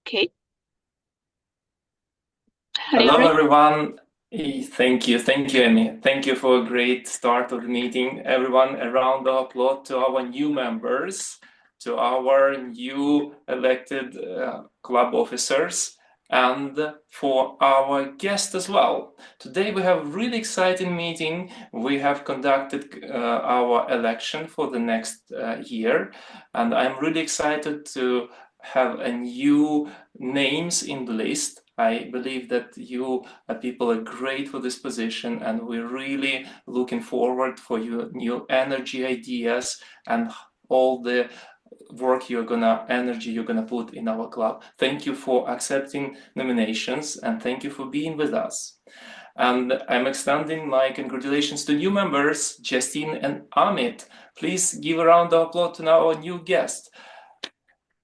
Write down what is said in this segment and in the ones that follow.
Okay. Hello, Leonid? everyone. Thank you, Amy. Thank you for a great start of the meeting. Everyone, a round of applause to our new members, to our new elected club officers, and for our guests as well. Today we have a really exciting meeting. We have conducted our election for the next year, and I'm really excited to have a new names in the list. I believe that you people are great for this position, and we're really looking forward for your new energy ideas and all the energy you're gonna put in our club. Thank you for accepting nominations, and thank you for being with us. And I'm extending my congratulations to new members, Justine and Amit. Please give a round of applause to our new guest.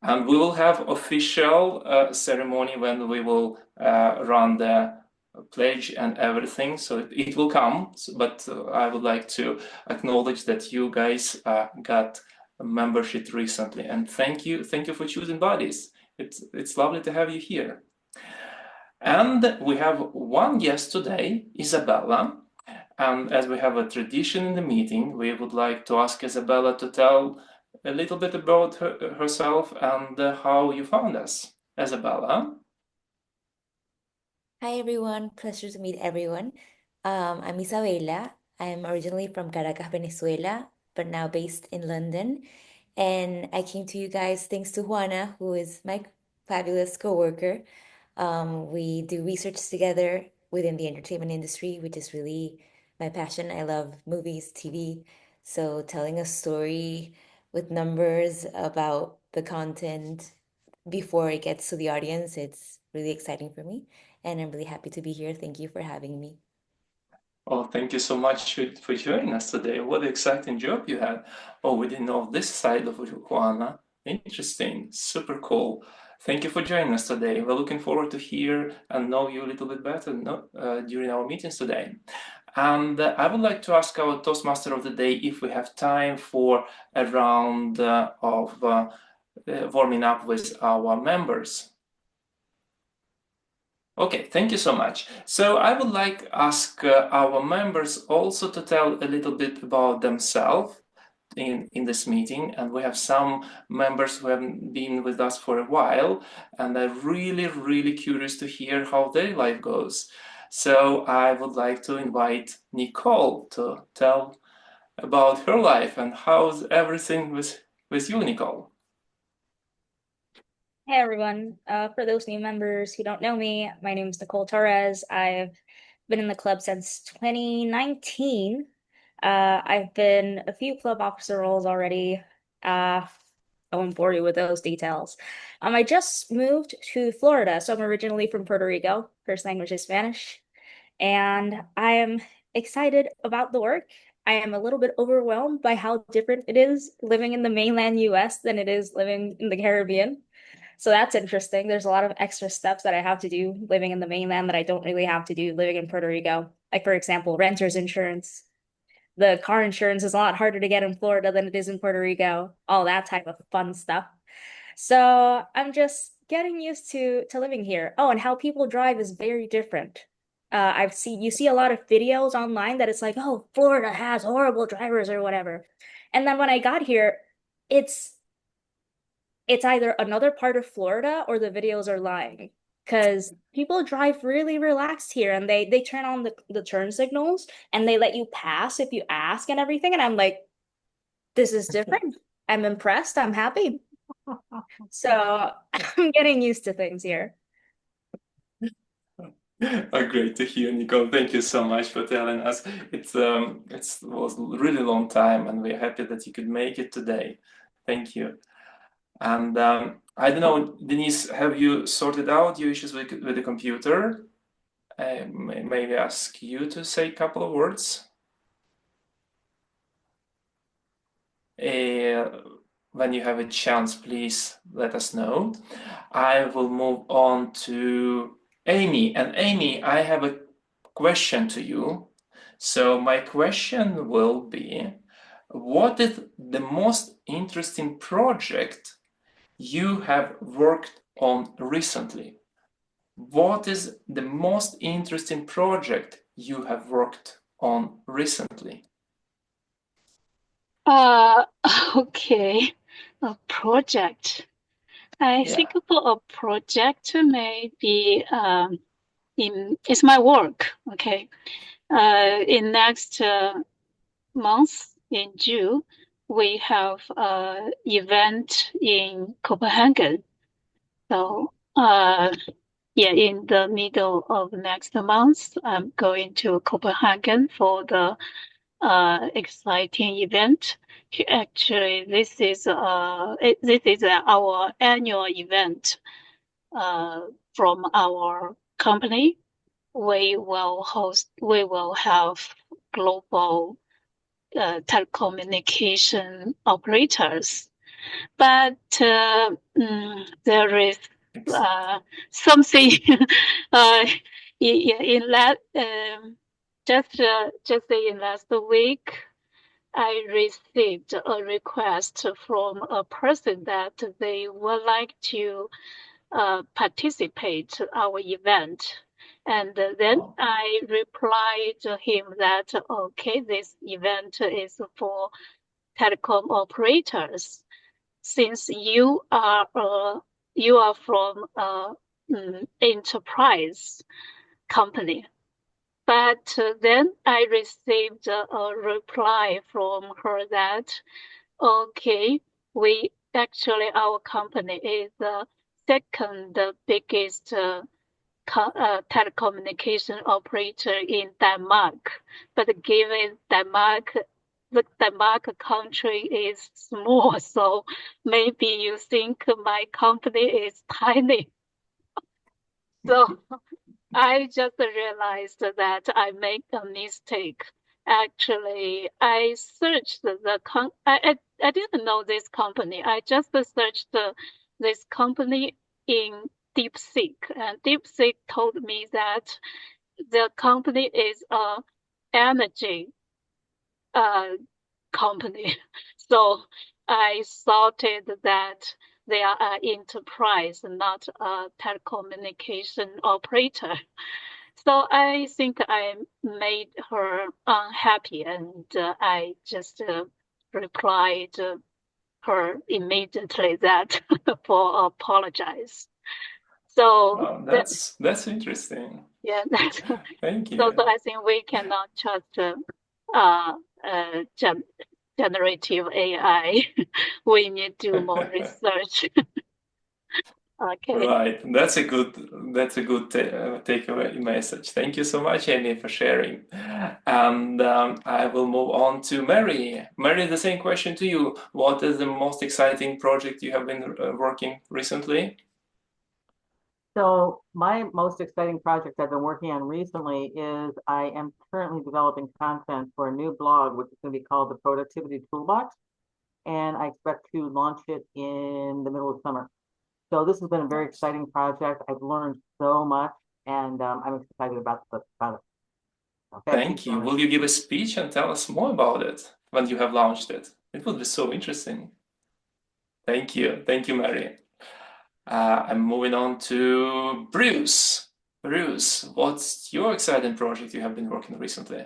And we will have official ceremony when we will run the pledge and everything. So it will come, but I would like to acknowledge that you guys got a membership recently. And thank you for choosing Buddies. It's lovely to have you here. And we have one guest today, Isabella. And as we have a tradition in the meeting, we would like to ask Isabella to tell a little bit about herself and how you found us. Isabella? Hi everyone, pleasure to meet everyone. I'm Isabela. I'm originally from Caracas, Venezuela, but now based in London. And I came to you guys thanks to Juana, who is my fabulous coworker. We do research together within the entertainment industry, which is really my passion. I love movies, TV. So telling a story with numbers about the content before it gets to the audience, it's really exciting for me. And I'm really happy to be here. Thank you for having me. Oh, thank you so much for joining us today. What an exciting job you had. Oh, we didn't know this side of Juana. Interesting, super cool. Thank you for joining us today. We're looking forward to hear and know you a little bit better during our meetings today. And I would like to ask our Toastmaster of the day if we have time for a round of warming up with our members. Okay, thank you so much. So I would like to ask our members also to tell a little bit about themselves in this meeting. And we have some members who haven't been with us for a while, and I'm really curious to hear how their life goes. So I would like to invite Nicole to tell about her life and how's everything with you, Nicole. Hey everyone. For those new members who don't know me, my name is Nicole Torres. I've been in the club since 2019. I've been a few club officer roles already. I won't bore you with those details. I just moved to Florida, so I'm originally from Puerto Rico. First language is Spanish, and I am excited about the work. I am a little bit overwhelmed by how different it is living in the mainland US than it is living in the Caribbean. So that's interesting. There's a lot of extra steps that I have to do living in the mainland that I don't really have to do living in Puerto Rico. Like, for example, renter's insurance. The car insurance is a lot harder to get in Florida than it is in Puerto Rico, all that type of fun stuff. So I'm just getting used to living here. Oh, and how people drive is very different. You see a lot of videos online that it's like, oh, Florida has horrible drivers or whatever. And then when I got here, it's it's either another part of Florida or the videos are lying. Because people drive really relaxed here and they turn on the turn signals and they let you pass if you ask and everything. And I'm like, this is different. I'm impressed. I'm happy. So I'm getting used to things here. Great to hear, Nicole. Thank you so much for telling us. It was a really long time, and we're happy that you could make it today. Thank you. And I don't know, Denise, have you sorted out your issues with the computer? Maybe ask you to say a couple of words. When you have a chance, please let us know. I will move on to Amy. And Amy, I have a question to you. So my question will be, what is the most interesting project you have worked on recently? What is the most interesting project you have worked on recently? Okay, a project. I Yeah. think for a project, maybe it's my work. Okay, in next month in June, we have a event in Copenhagen. So yeah, in the middle of next month, I'm going to Copenhagen for the exciting event. Actually, this is our annual event from our company. We will have global telecommunication operators, but there is something in that just in last week. I received a request from a person that they would like to participate our event. And then Oh. I replied to him that, okay, this event is for telecom operators. Since you are from enterprise company. But then I received a reply from her that, okay, our company is the second biggest telecommunication operator in Denmark. But given the Denmark country is small, so maybe you think my company is tiny. So I just realized that I made a mistake. Actually, I searched I didn't know this company. I just searched this company in DeepSeek, and DeepSeek told me that the company is a energy company. So I thought that they are an enterprise, not a telecommunication operator. So I think I made her unhappy, and I just replied her immediately that for apologize. So Oh, that's interesting. yeah, Thank you. so I think we cannot trust generative AI. We need to do more research. Okay. Right. That's a good takeaway message. Thank you so much, Amy, for sharing. And I will move on to Mary. Mary, the same question to you. What is the most exciting project you have been working recently? So my most exciting project I've been working on recently is I am currently developing content for a new blog, which is going to be called the Productivity Toolbox. And I expect to launch it in the middle of summer. So this has been a very exciting project. I've learned so much, and I'm excited about it. So Thank you. Will you give a speech and tell us more about it when you have launched it? It would be so interesting. Thank you. Thank you, Mary. I'm moving on to Bruce. Bruce, what's your exciting project you have been working recently?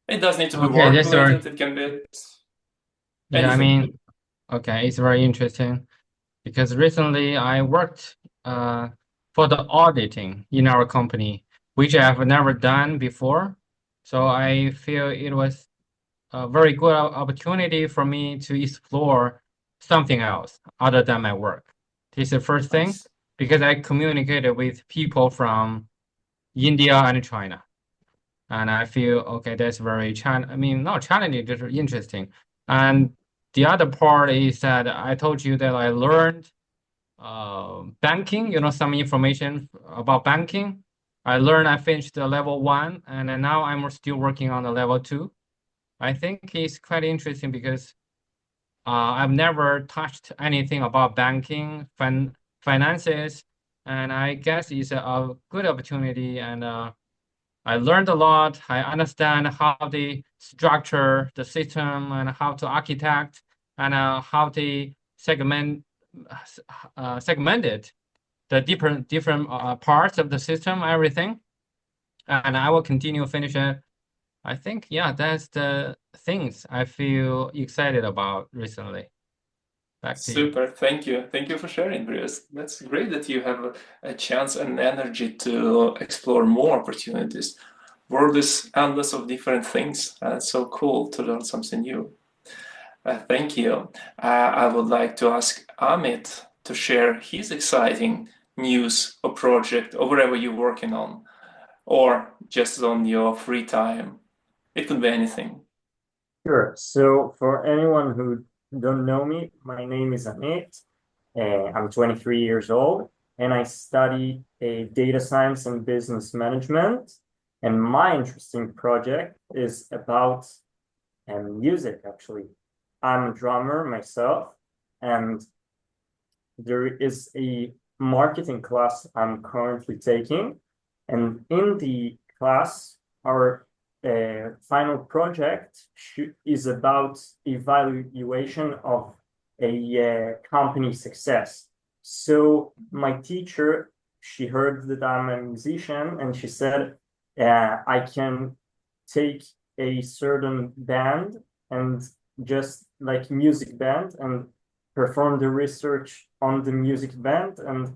It doesn't need to be Okay, work that's very, related, it can be yeah, I anything. mean, okay, it's very interesting because recently I worked for the auditing in our company, which I have never done before. So I feel it was a very good opportunity for me to explore something else other than my work. This is the first thing Nice. because I communicated with people from India and China. And I feel, okay, that's very not challenging, just interesting. And the other part is that I told you that I learned banking, some information about banking. I finished the level 1, and then now I'm still working on the level 2. I think it's quite interesting because I've never touched anything about banking, finances, and I guess it's a good opportunity. And I learned a lot. I understand how they structure the system and how to architect and how they segment segmented the different parts of the system, everything, and I will continue finish it. I think, yeah, that's the things I feel excited about recently. Back to you. Super, thank you. Thank you for sharing, Bruce. That's great that you have a chance and energy to explore more opportunities. World is endless of different things, and it's so cool to learn something new. Thank you. I would like to ask Amit to share his exciting news or project or whatever you're working on, or just on your free time. It could be anything. Sure. So for anyone who don't know me, my name is Amit. I'm 23 years old, and I study data science and business management. And my interesting project is about music, actually. I'm a drummer myself, and there is a marketing class I'm currently taking. And in the class, our final project is about evaluation of a company success. So my teacher, she heard that I'm a musician, and she said, I can take a certain band and just like music band and perform the research on the music band and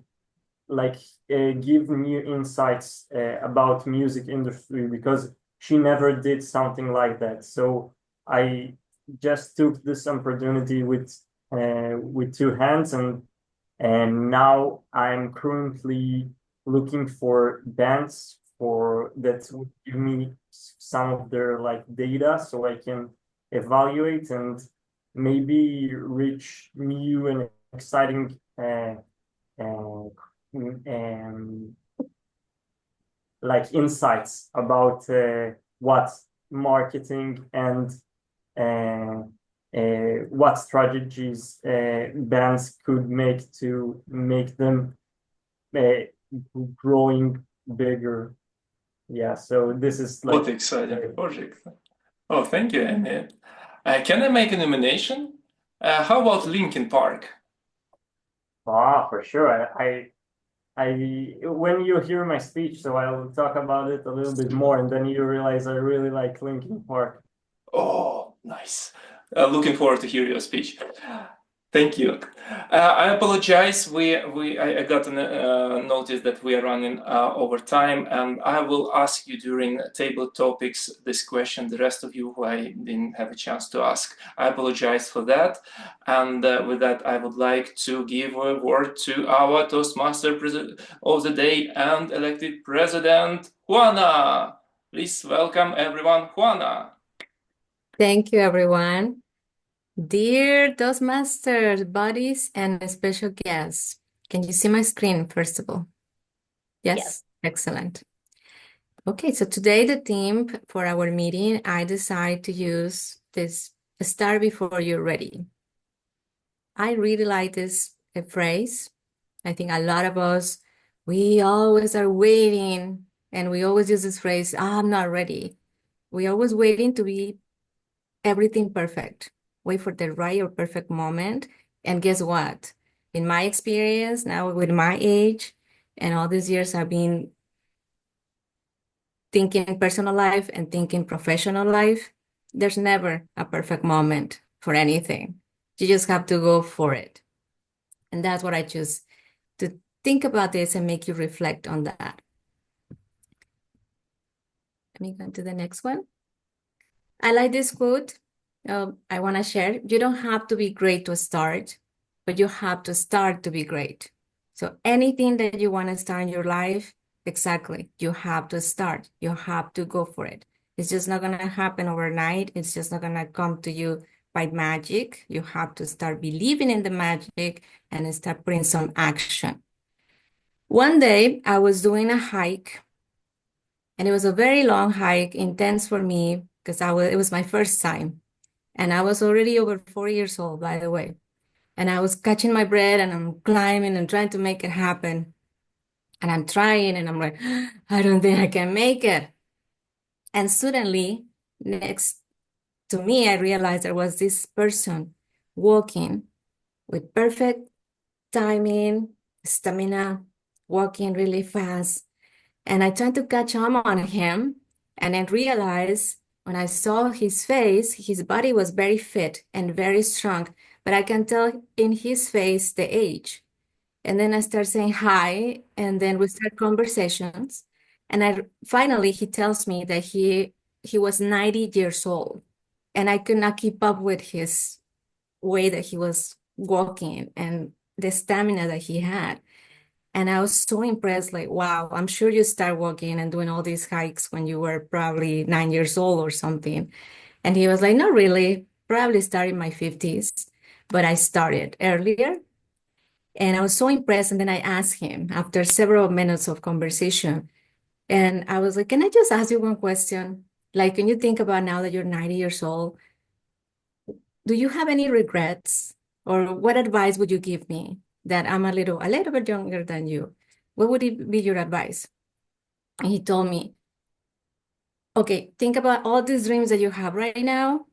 like give new insights about music industry, because she never did something like that. So I just took this opportunity with two hands, and now I'm currently looking for bands that would give me some of their like data so I can evaluate and maybe reach new and exciting like insights about what marketing and what strategies bands could make to make them growing bigger. Yeah, so this is like What exciting project. Oh, thank you, Amy. Can I make a nomination? How about Linkin Park? for sure. I when you hear my speech, so I will talk about it a little bit more, and then you realize I really like Linkin Park. Oh, nice. Looking forward to hear your speech. Thank you. I apologize. I got a notice that we are running over time, and I will ask you during table topics this question. The rest of you who I didn't have a chance to ask, I apologize for that. And with that, I would like to give a word to our Toastmaster of the day and elected president, Juana. Please welcome everyone, Juana. Thank you, everyone. Dear Toastmasters, buddies, and special guests, can you see my screen, first of all? Yes? Yes. Excellent. Okay, so today the theme for our meeting, I decided to use this start before you're ready. I really like this phrase. I think a lot of us, we always are waiting, and we always use this phrase, I'm not ready. We're always waiting to be everything perfect. Wait for the right or perfect moment. And guess what? In my experience, now with my age and all these years, I've been thinking personal life and thinking professional life. There's never a perfect moment for anything. You just have to go for it. And that's what I choose to think about this and make you reflect on that. Let me go to the next one. I like this quote. I want to share. You don't have to be great to start, but you have to start to be great. So anything that you want to start in your life, exactly, you have to start. You have to go for it. It's just not going to happen overnight. It's just not going to come to you by magic. You have to start believing in the magic and start putting some action. One day I was doing a hike, and it was a very long hike, intense for me because it was my first time. And I was already over 4 years old, by the way. And I was catching my breath and I'm climbing and trying to make it happen. And I'm trying and I'm like, I don't think I can make it. And suddenly, next to me, I realized there was this person walking with perfect timing, stamina, walking really fast. And I tried to catch on him, and I realized when I saw his face, his body was very fit and very strong, but I can tell in his face the age. And then I start saying hi, and then we start conversations. And finally he tells me that he was 90 years old, and I could not keep up with his way that he was walking and the stamina that he had. And I was so impressed, like, wow, I'm sure you start walking and doing all these hikes when you were probably 9 years old or something. And he was like, not really, probably started in my 50s, but I started earlier. And I was so impressed. And then I asked him after several minutes of conversation, and I was like, can I just ask you one question? Like, when you think about now that you're 90 years old, do you have any regrets? Or what advice would you give me that I'm a little bit younger than you? What would it be your advice? And he told me, okay, think about all these dreams that you have right now,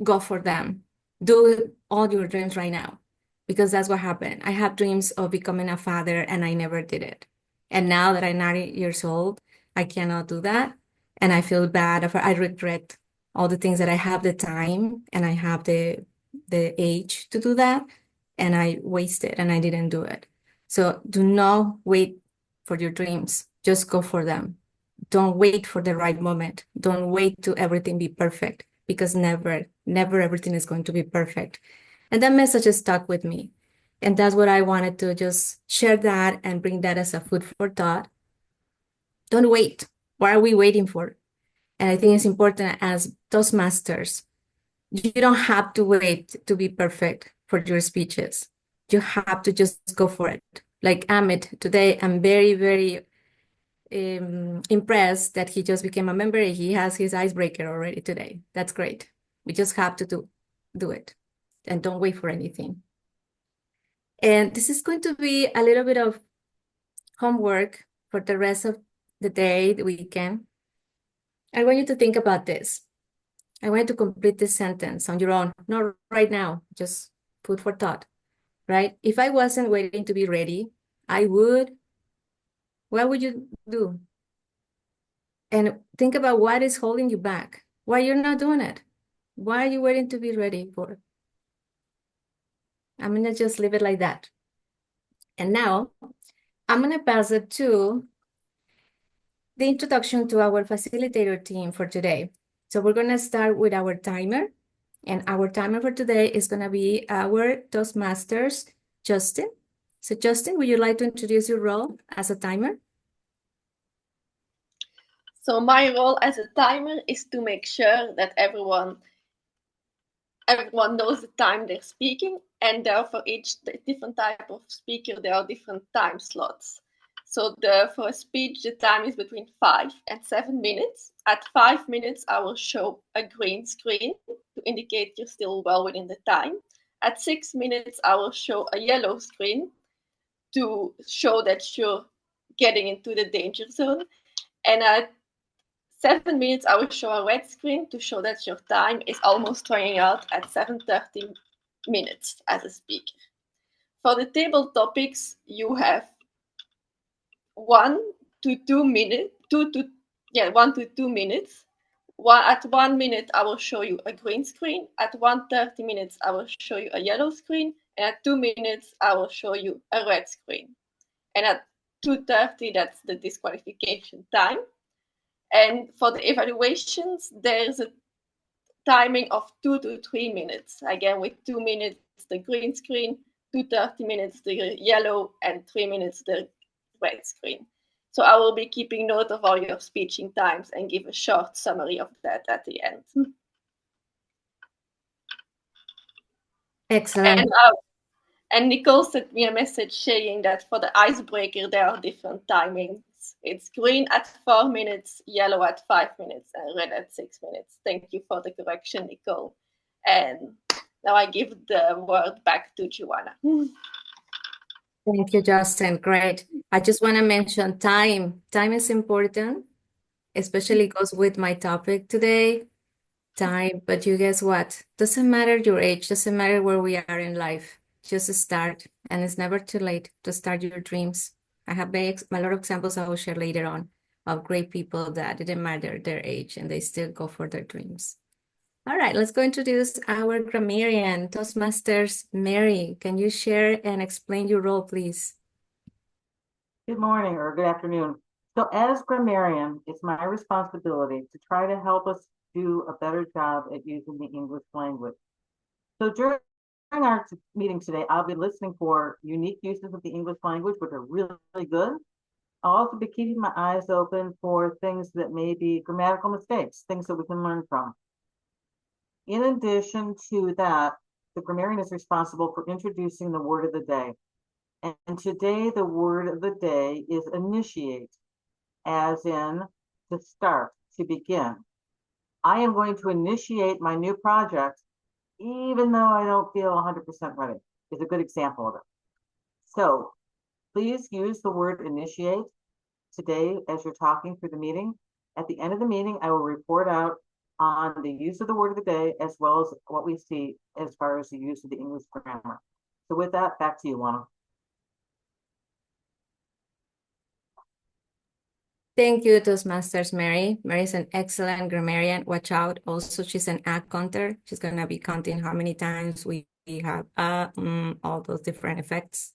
go for them. Do all your dreams right now. Because that's what happened. I have dreams of becoming a father and I never did it. And now that I'm 90 years old, I cannot do that. And I feel bad. I regret all the things that I have the time and I have the age to do that. And I wasted and I didn't do it. So do not wait for your dreams. Just go for them. Don't wait for the right moment. Don't wait to everything be perfect, because never everything is going to be perfect. And that message has stuck with me. And that's what I wanted to just share that and bring that as a food for thought. Don't wait. What are we waiting for? And I think it's important as Toastmasters, you don't have to wait to be perfect for your speeches. You have to just go for it. Like Amit, today I'm very, very impressed that he just became a member. He has his icebreaker already today. That's great. We just have to do it and don't wait for anything. And this is going to be a little bit of homework for the rest of the day, the weekend. I want you to think about this. I want you to complete this sentence on your own, not right now, just food for thought, right? If I wasn't waiting to be ready, I would. What would you do? And think about what is holding you back. Why you're not doing it? Why are you waiting to be ready for it? I'm gonna just leave it like that. And now I'm gonna pass it to the introduction to our facilitator team for today. So we're gonna start with our timer. And our timer for today is gonna be our Toastmasters, Justin. So Justin, would you like to introduce your role as a timer? So my role as a timer is to make sure that everyone knows the time they're speaking, and therefore each different type of speaker, there are different time slots. So for a speech, the time is between 5 and 7 minutes. At 5 minutes, I will show a green screen to indicate you're still well within the time. At 6 minutes, I will show a yellow screen to show that you're getting into the danger zone. And at 7 minutes, I will show a red screen to show that your time is almost running out at 7:30 minutes as a speaker. For the table topics, you have 1 to 2 minutes. 1 to 2 minutes. At 1 minute, I will show you a green screen. At 1:30 minutes, I will show you a yellow screen. And at 2 minutes, I will show you a red screen. And at 2:30, that's the disqualification time. And for the evaluations, there's a timing of 2 to 3 minutes. Again, with 2 minutes, the green screen, 2:30 minutes, the yellow, and 3 minutes, the red screen. So I will be keeping note of all your speaking times and give a short summary of that at the end. Excellent. And Nicole sent me a message saying that for the icebreaker, there are different timings. It's green at 4 minutes, yellow at 5 minutes, and red at 6 minutes. Thank you for the correction, Nicole. And now I give the word back to Joanna. Thank you, Justin. Great. I just want to mention time. Time is important, especially goes with my topic today, time. But you guess what? Doesn't matter your age, doesn't matter where we are in life. just start, and it's never too late to start your dreams. I have a lot of examples I will share later on of great people that didn't matter their age and they still go for their dreams. All right, let's go introduce our grammarian, Toastmasters Mary. Can you share and explain your role, please? Good morning or good afternoon. So as grammarian, it's my responsibility to try to help us do a better job at using the English language. So during our meeting today, I'll be listening for unique uses of the English language, which are really, really good. I'll also be keeping my eyes open for things that may be grammatical mistakes, things that we can learn from. In addition to that, the grammarian is responsible for introducing the word of the day. And today, the word of the day is initiate, as in to start, to begin. I am going to initiate my new project, even though I don't feel 100% ready, is a good example of it. So please use the word initiate today as you're talking through the meeting. At the end of the meeting, I will report out on the use of the word of the day, as well as what we see as far as the use of the English grammar. So with that, back to you, Juana. Thank you, Toastmasters Mary. Mary's an excellent grammarian. Watch out. Also, she's an ad counter. She's going to be counting how many times we have all those different effects.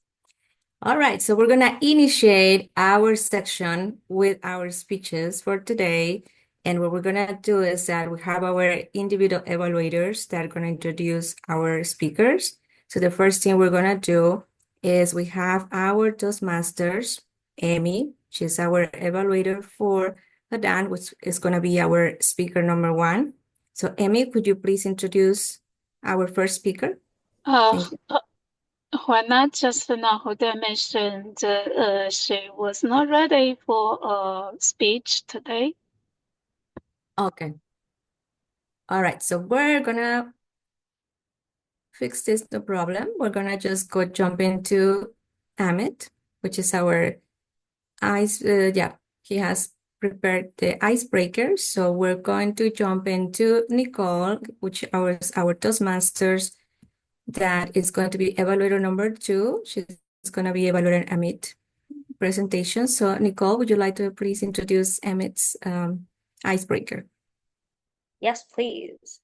All right, so we're going to initiate our section with our speeches for today. And what we're going to do is that we have our individual evaluators that are going to introduce our speakers. So the first thing we're going to do is we have our Toastmasters, Amy. She's our evaluator for Hadan, which is going to be our speaker number 1. So Amy, could you please introduce our first speaker? Thank you. Juana just now mentioned she was not ready for a speech today. Okay. All right, so we're gonna fix this, no problem. We're gonna just jump into Amit, which is our he has prepared the icebreaker. So we're going to jump into Nicole, which our Toastmasters, that is going to be evaluator number 2. She's going to be evaluating Amit presentation. So Nicole, would you like to please introduce Amit's icebreaker? Yes, please.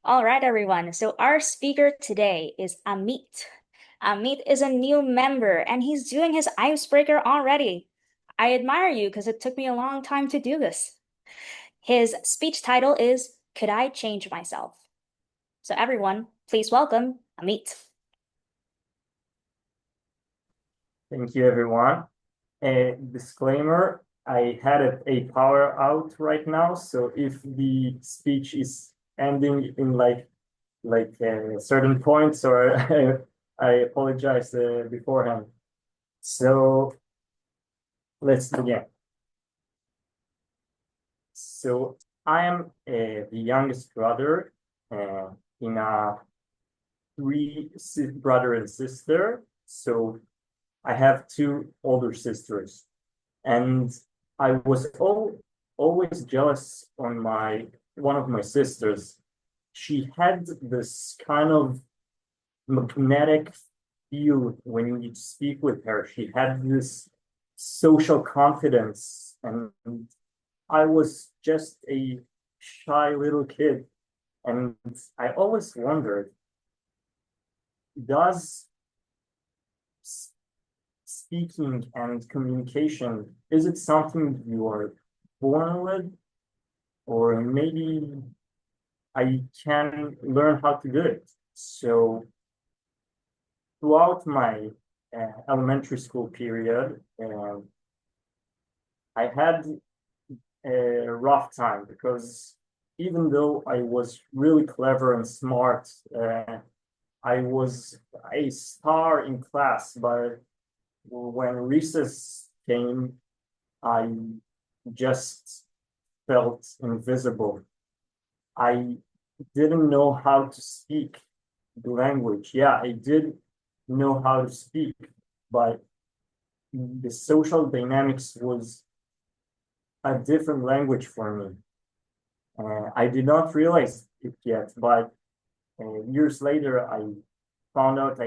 All right, everyone. So our speaker today is Amit. Amit is a new member and he's doing his icebreaker already. I admire you because it took me a long time to do this. His speech title is, Could I Change Myself? So everyone, please welcome Amit. Thank you, everyone. A disclaimer, I had a power out right now, so if the speech is ending in like certain points, or I apologize beforehand. So let's begin. So I am the youngest brother in a 3 brother and sister. So I have 2 older sisters, and I was always jealous on one of my sisters. She had this kind of magnetic feel when you speak with her. She had this social confidence, and I was just a shy little kid, and I always wondered, does speaking and communication, is it something you are born with, or maybe I can learn how to do it? So throughout my elementary school period, I had a rough time because even though I was really clever and smart, I was a star in class, but when recess came, I just felt invisible. I didn't know how to speak the language. Yeah, I did know how to speak, but the social dynamics was a different language for me. I did not realize it yet, but years later, I found out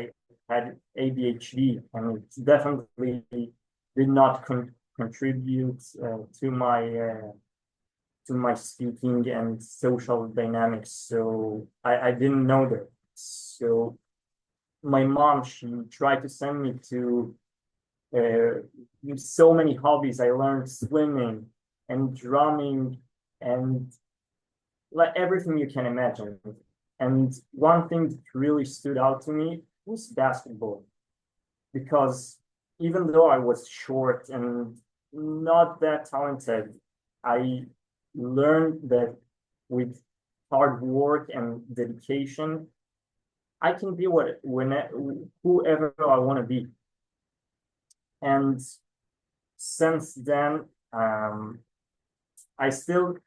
had ADHD, and it definitely did not contribute to my speaking and social dynamics. So I didn't know that. So my mom, she tried to send me to so many hobbies. I learned swimming and drumming and like everything you can imagine. And one thing that really stood out to me was basketball, because even though I was short and not that talented, I learned that with hard work and dedication, I can be whoever I want to be. And since then, I still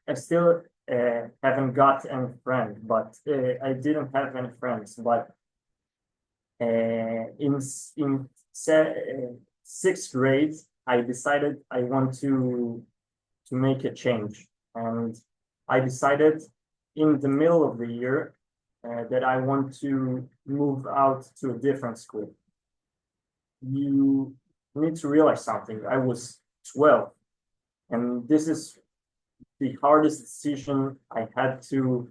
haven't got any friends, but I didn't have any friends. But in sixth grade, I decided I want to make a change, and I decided in the middle of the year that I want to move out to a different school. You need to realize something. I was 12, and this is the hardest decision I had to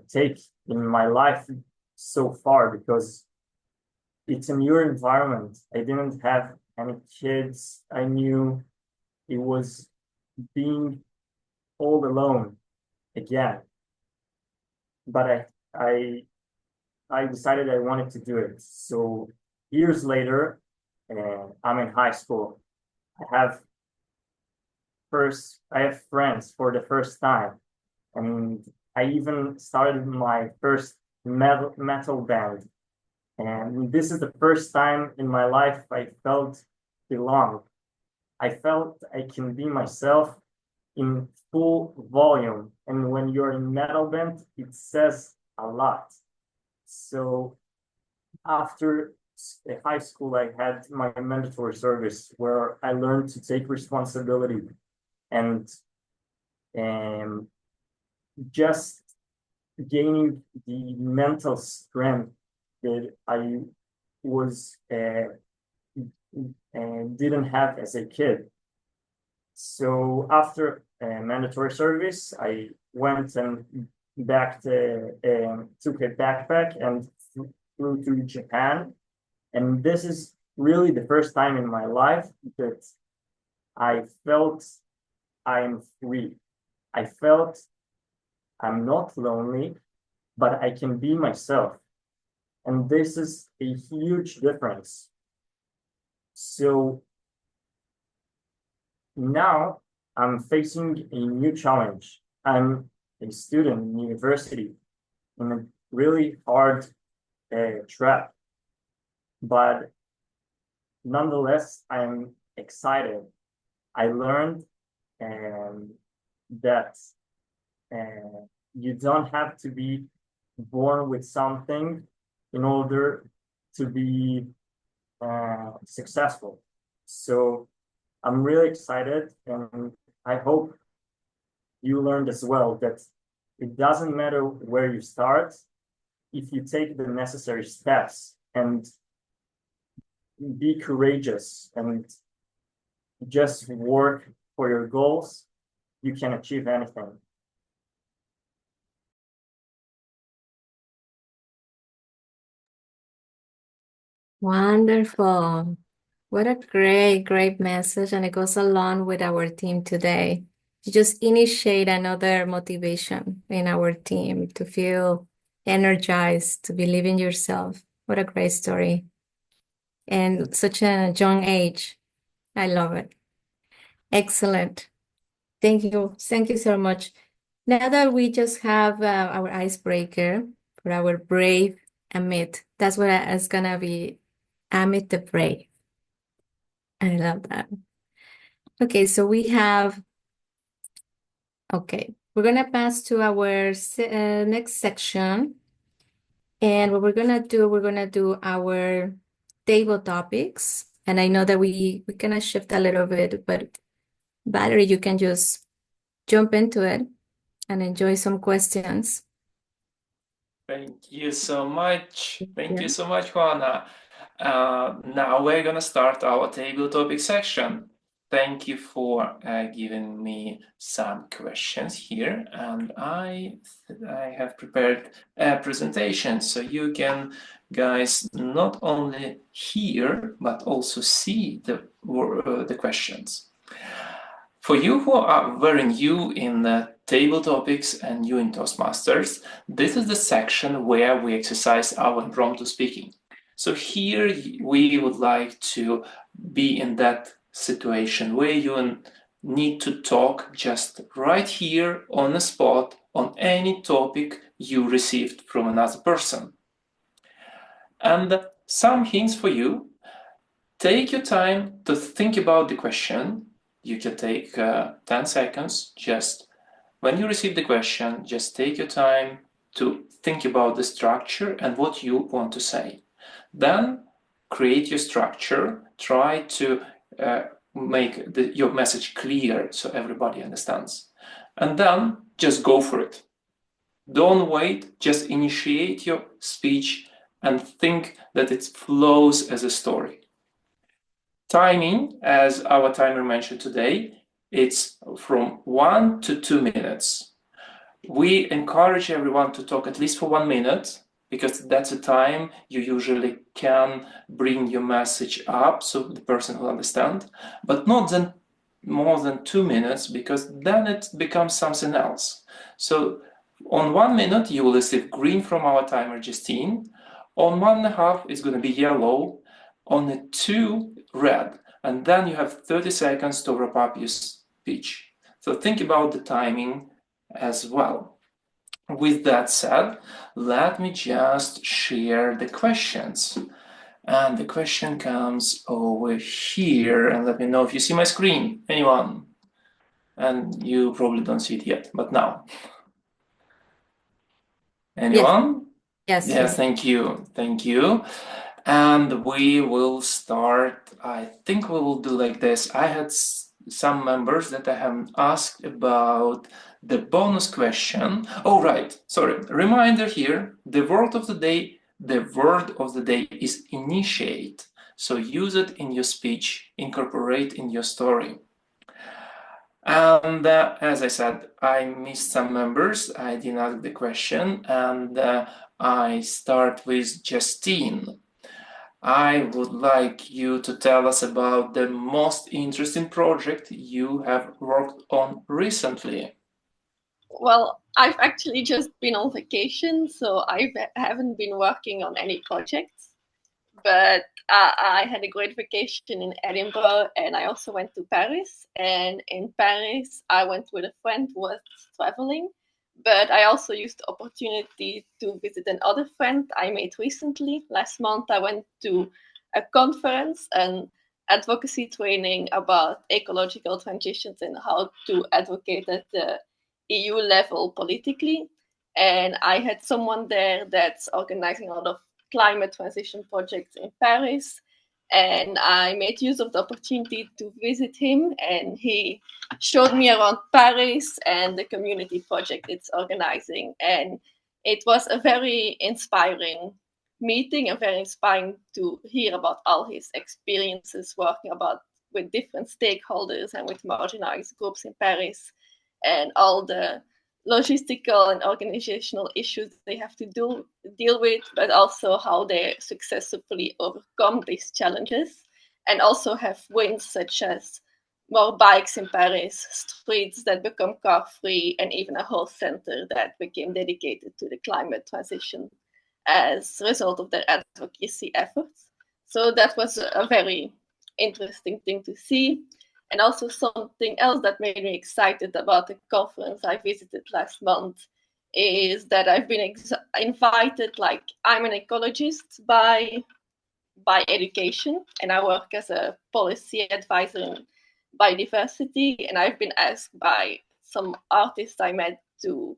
take in my life so far, because it's a new environment. I didn't have any kids. I knew it was being all alone again. But I decided I wanted to do it. So years later, I'm in high school. I have friends for the first time, and I even started my first metal band. And this is the first time in my life I felt belong. I felt I can be myself in full volume. And when you're in metal band, it says a lot. So after high school, I had my mandatory service where I learned to take responsibility and just gaining the mental strength that I was didn't have as a kid. So after mandatory service, I went and took a backpack and flew to Japan. And this is really the first time in my life that I felt I am free. I felt I'm not lonely, but I can be myself. And this is a huge difference. So now I'm facing a new challenge. I'm a student in university in a really hard track. But nonetheless, I'm excited. I learned that you don't have to be born with something in order to be successful. So I'm really excited, and I hope you learned as well that it doesn't matter where you start if you take the necessary steps and be courageous and just work for your goals, you can achieve anything. Wonderful. What a great message. And it goes along with our team today. You just initiate another motivation in our team to feel energized, to believe in yourself. What a great story. And such a young age. I love it. Excellent. Thank you. Thank you so much. Now that we just have our icebreaker for our brave Amit, that's what it's gonna be, Amit the Brave. I love that. Okay, so we have, okay, we're gonna pass to our next section. And what we're gonna do our table topics. And I know that we kind of shift a little bit, but Valerie, you can just jump into it and enjoy some questions. Thank you so much. Thank you so much, Juana. Now we're gonna start our table topic section. Thank you for giving me some questions here, and I have prepared a presentation so you can, guys, not only hear but also see the questions. For you who are very new in table topics and new in Toastmasters, this is the section where we exercise our impromptu speaking. So here we would like to be in that situation where you need to talk just right here on the spot on any topic you received from another person. And some hints for you. Take your time to think about the question. You can take 10 seconds. Just when you receive the question, just take your time to think about the structure and what you want to say. Then create your structure. Try to make your message clear so everybody understands. And then just go for it. Don't wait, just initiate your speech and think that it flows as a story. Timing, as our timer mentioned today, it's from 1 to 2 minutes. We encourage everyone to talk at least for 1 minute, because that's the time you usually can bring your message up so the person will understand, but not then more than 2 minutes, because then it becomes something else. So on 1 minute, you will receive green from our timer, Justine. On 1.5, it's going to be yellow. On the 2, red. And then you have 30 seconds to wrap up your speech. So think about the timing as well. With that said, let me just share the questions. And the question comes over here. And let me know if you see my screen. Anyone? And you probably don't see it yet, but now. Anyone? Yes. Yes, thank you. Thank you. And we will start, I think we will do like this. I had some members that I haven't asked about the bonus question. Oh, right. Sorry. Reminder here, the word of the day is initiate. So use it in your speech, incorporate in your story. And as I said, I missed some members. I didn't ask the question. And I start with Justine. I would like you to tell us about the most interesting project you have worked on recently. Well, I've actually just been on vacation, so I haven't been working on any projects. But I had a great vacation in Edinburgh, and I also went to Paris. And in Paris, I went with a friend who was traveling. But I also used the opportunity to visit another friend I made recently. Last month, I went to a conference, an advocacy training about ecological transitions and how to advocate at the EU level politically. And I had someone there that's organizing a lot of climate transition projects in Paris. And I made use of the opportunity to visit him, and he showed me around Paris and the community project it's organizing. And it was a very inspiring meeting, and very inspiring to hear about all his experiences working with different stakeholders and with marginalized groups in Paris, and all the logistical and organizational issues they have to deal with, but also how they successfully overcome these challenges, and also have wins such as more bikes in Paris, streets that become car-free, and even a whole center that became dedicated to the climate transition as a result of their advocacy efforts. So that was a very interesting thing to see. And also something else that made me excited about the conference I visited last month is that I've been invited, like I'm an ecologist by education, and I work as a policy advisor in biodiversity, and I've been asked by some artists I met to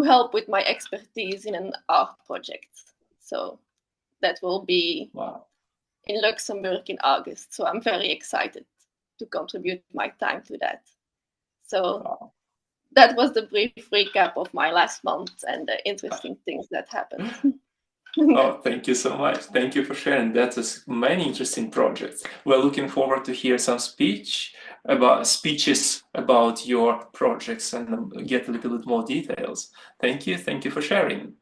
help with my expertise in an art project. So that will be in Luxembourg in August. So I'm very excited to contribute my time to that. So that was the brief recap of my last month and the interesting things that happened. Oh, thank you so much. Thank you for sharing. That's many interesting projects. We're looking forward to hear some speeches about your projects and get a little bit more details. Thank you for sharing.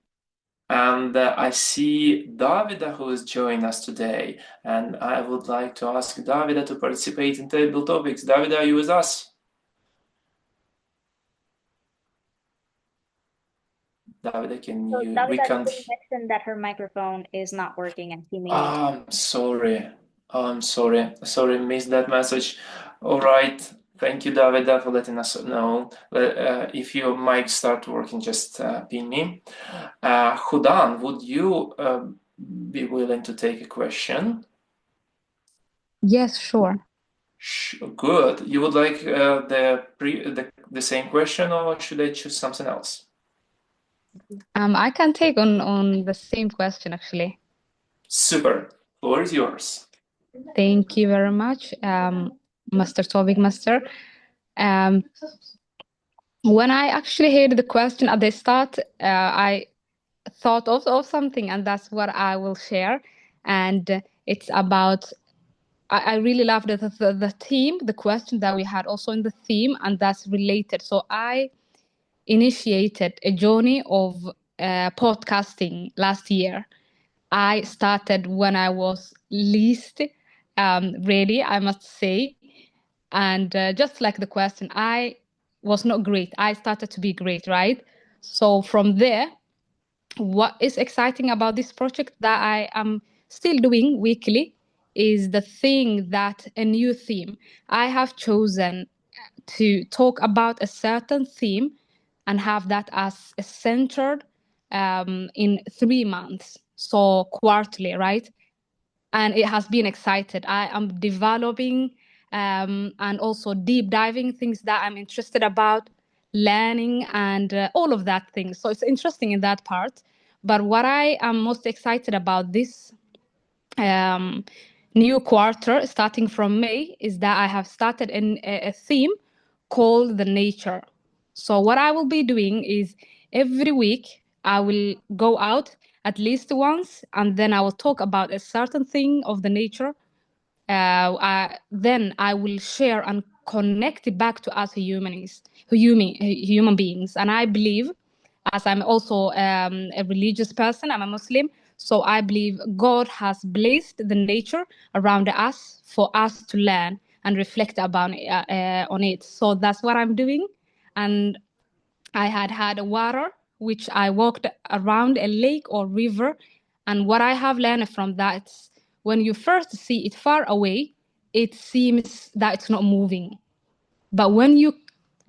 And I see Davida who is joining us today, and I would like to ask Davida to participate in Table Topics. Davida, are you with us? Davida, So we Davida can't. mentioned that her microphone is not working and she may need I'm sorry. Sorry, missed that message. All right. Thank you, Davida, for letting us know. If your mic start working, just ping me. Hudan, would you be willing to take a question? Yes, sure. Good. You would like the same question, or should I choose something else? I can take on the same question actually. Super. Floor is yours. Thank you very much, Master Topic Master. When I actually heard the question at the start, I thought of something, and that's what I will share. And it's about I really love the theme, the question that we had also in the theme, and that's related. So I initiated a journey of podcasting last year. I started when I was least ready, I must say. And just like the question, I was not great. I started to be great, right? So from there, what is exciting about this project that I am still doing weekly is the thing that a new theme. I have chosen to talk about a certain theme and have that as a centered in 3 months, so quarterly, right? And it has been excited. I am developing and also deep diving things that I'm interested about, learning and all of that things. So it's interesting in that part. But what I am most excited about this new quarter, starting from May, is that I have started a theme called the nature. So what I will be doing is every week I will go out at least once, and then I will talk about a certain thing of the nature. Then I will share and connect it back to us human beings. And I believe, as I'm also a religious person, I'm a Muslim, so I believe God has placed the nature around us for us to learn and reflect about on it. So that's what I'm doing. And I had a water, which I walked around a lake or river. And what I have learned from that, when you first see it far away, it seems that it's not moving. But when you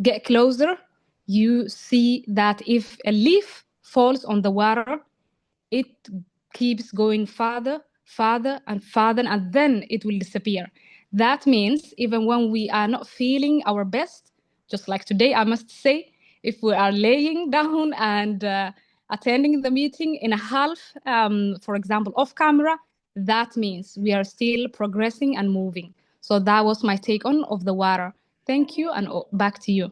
get closer, you see that if a leaf falls on the water, it keeps going farther, farther, and farther, and then it will disappear. That means even when we are not feeling our best, just like today, I must say, if we are laying down and attending the meeting in a half, for example, off camera, that means we are still progressing and moving. So that was my take on of the water. Thank you, and back to you.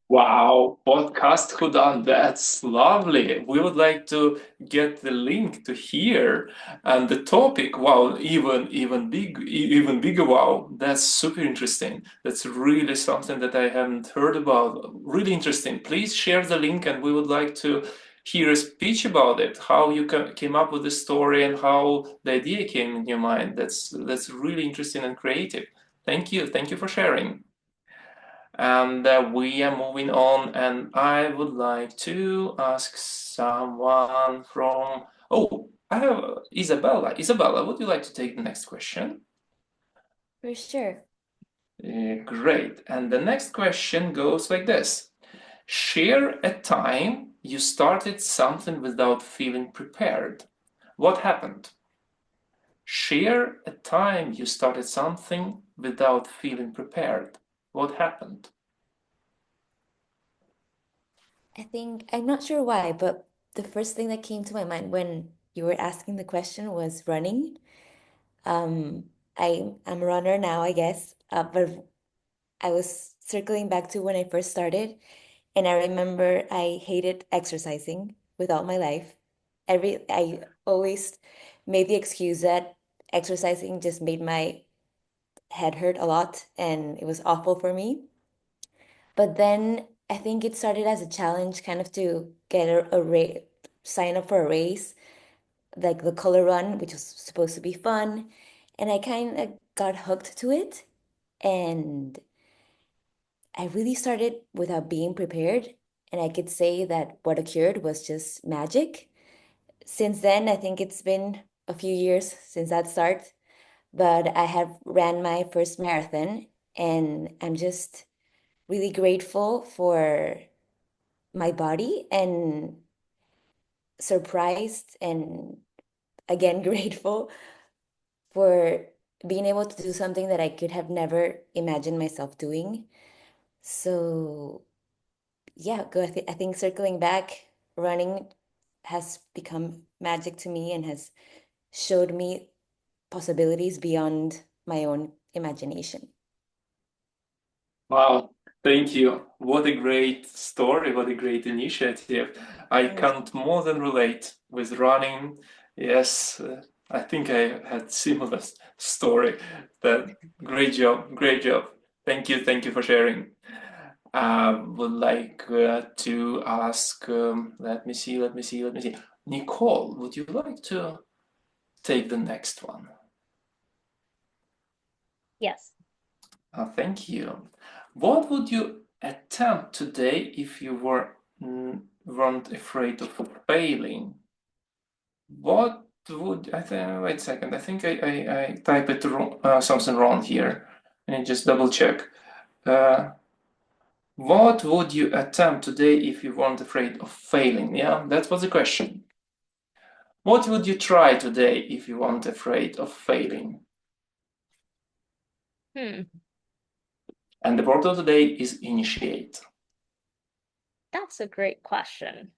Wow, podcast Hudan, that's lovely. We would like to get the link to here and the topic. Wow, even bigger. Wow, that's super interesting. That's really something that I haven't heard about. Really interesting. Please share the link, and we would like to hear a speech about it. How you came up with the story and how the idea came in your mind. That's really interesting and creative. Thank you for sharing. And we are moving on, and I would like to ask someone from... Oh, I have Isabella. Isabella, would you like to take the next question? For sure. Great. And the next question goes like this. Share a time you started something without feeling prepared. What happened? Share a time you started something without feeling prepared. What happened? I think, I'm not sure why, but the first thing that came to my mind when you were asking the question was running. I'm a runner now, I guess, but I was circling back to when I first started, and I remember I hated exercising with all my life. I always made the excuse that exercising just made my head hurt a lot and it was awful for me. But then I think it started as a challenge, kind of to get sign up for a race, like the color run, which was supposed to be fun. And I kind of got hooked to it. And I really started without being prepared. And I could say that what occurred was just magic. Since then, I think it's been a few years since that start, but I have ran my first marathon, and I'm just really grateful for my body and surprised and again grateful for being able to do something that I could have never imagined myself doing. So yeah, I think circling back, running has become magic to me and has showed me possibilities beyond my own imagination. Wow, thank you. What a great story, what a great initiative. I can't more than relate with running. Yes, I think I had similar story. Great job, great job. Thank you for sharing. I would like to ask, let me see. Nicole, would you like to take the next one? Yes. Thank you. What would you attempt today if you weren't afraid of failing? What would I think? Wait a second. I think I typed it wrong, something wrong here. And just double check. What would you attempt today if you weren't afraid of failing? Yeah, that was the question. What would you try today if you weren't afraid of failing? And the word of the day is initiate. That's a great question.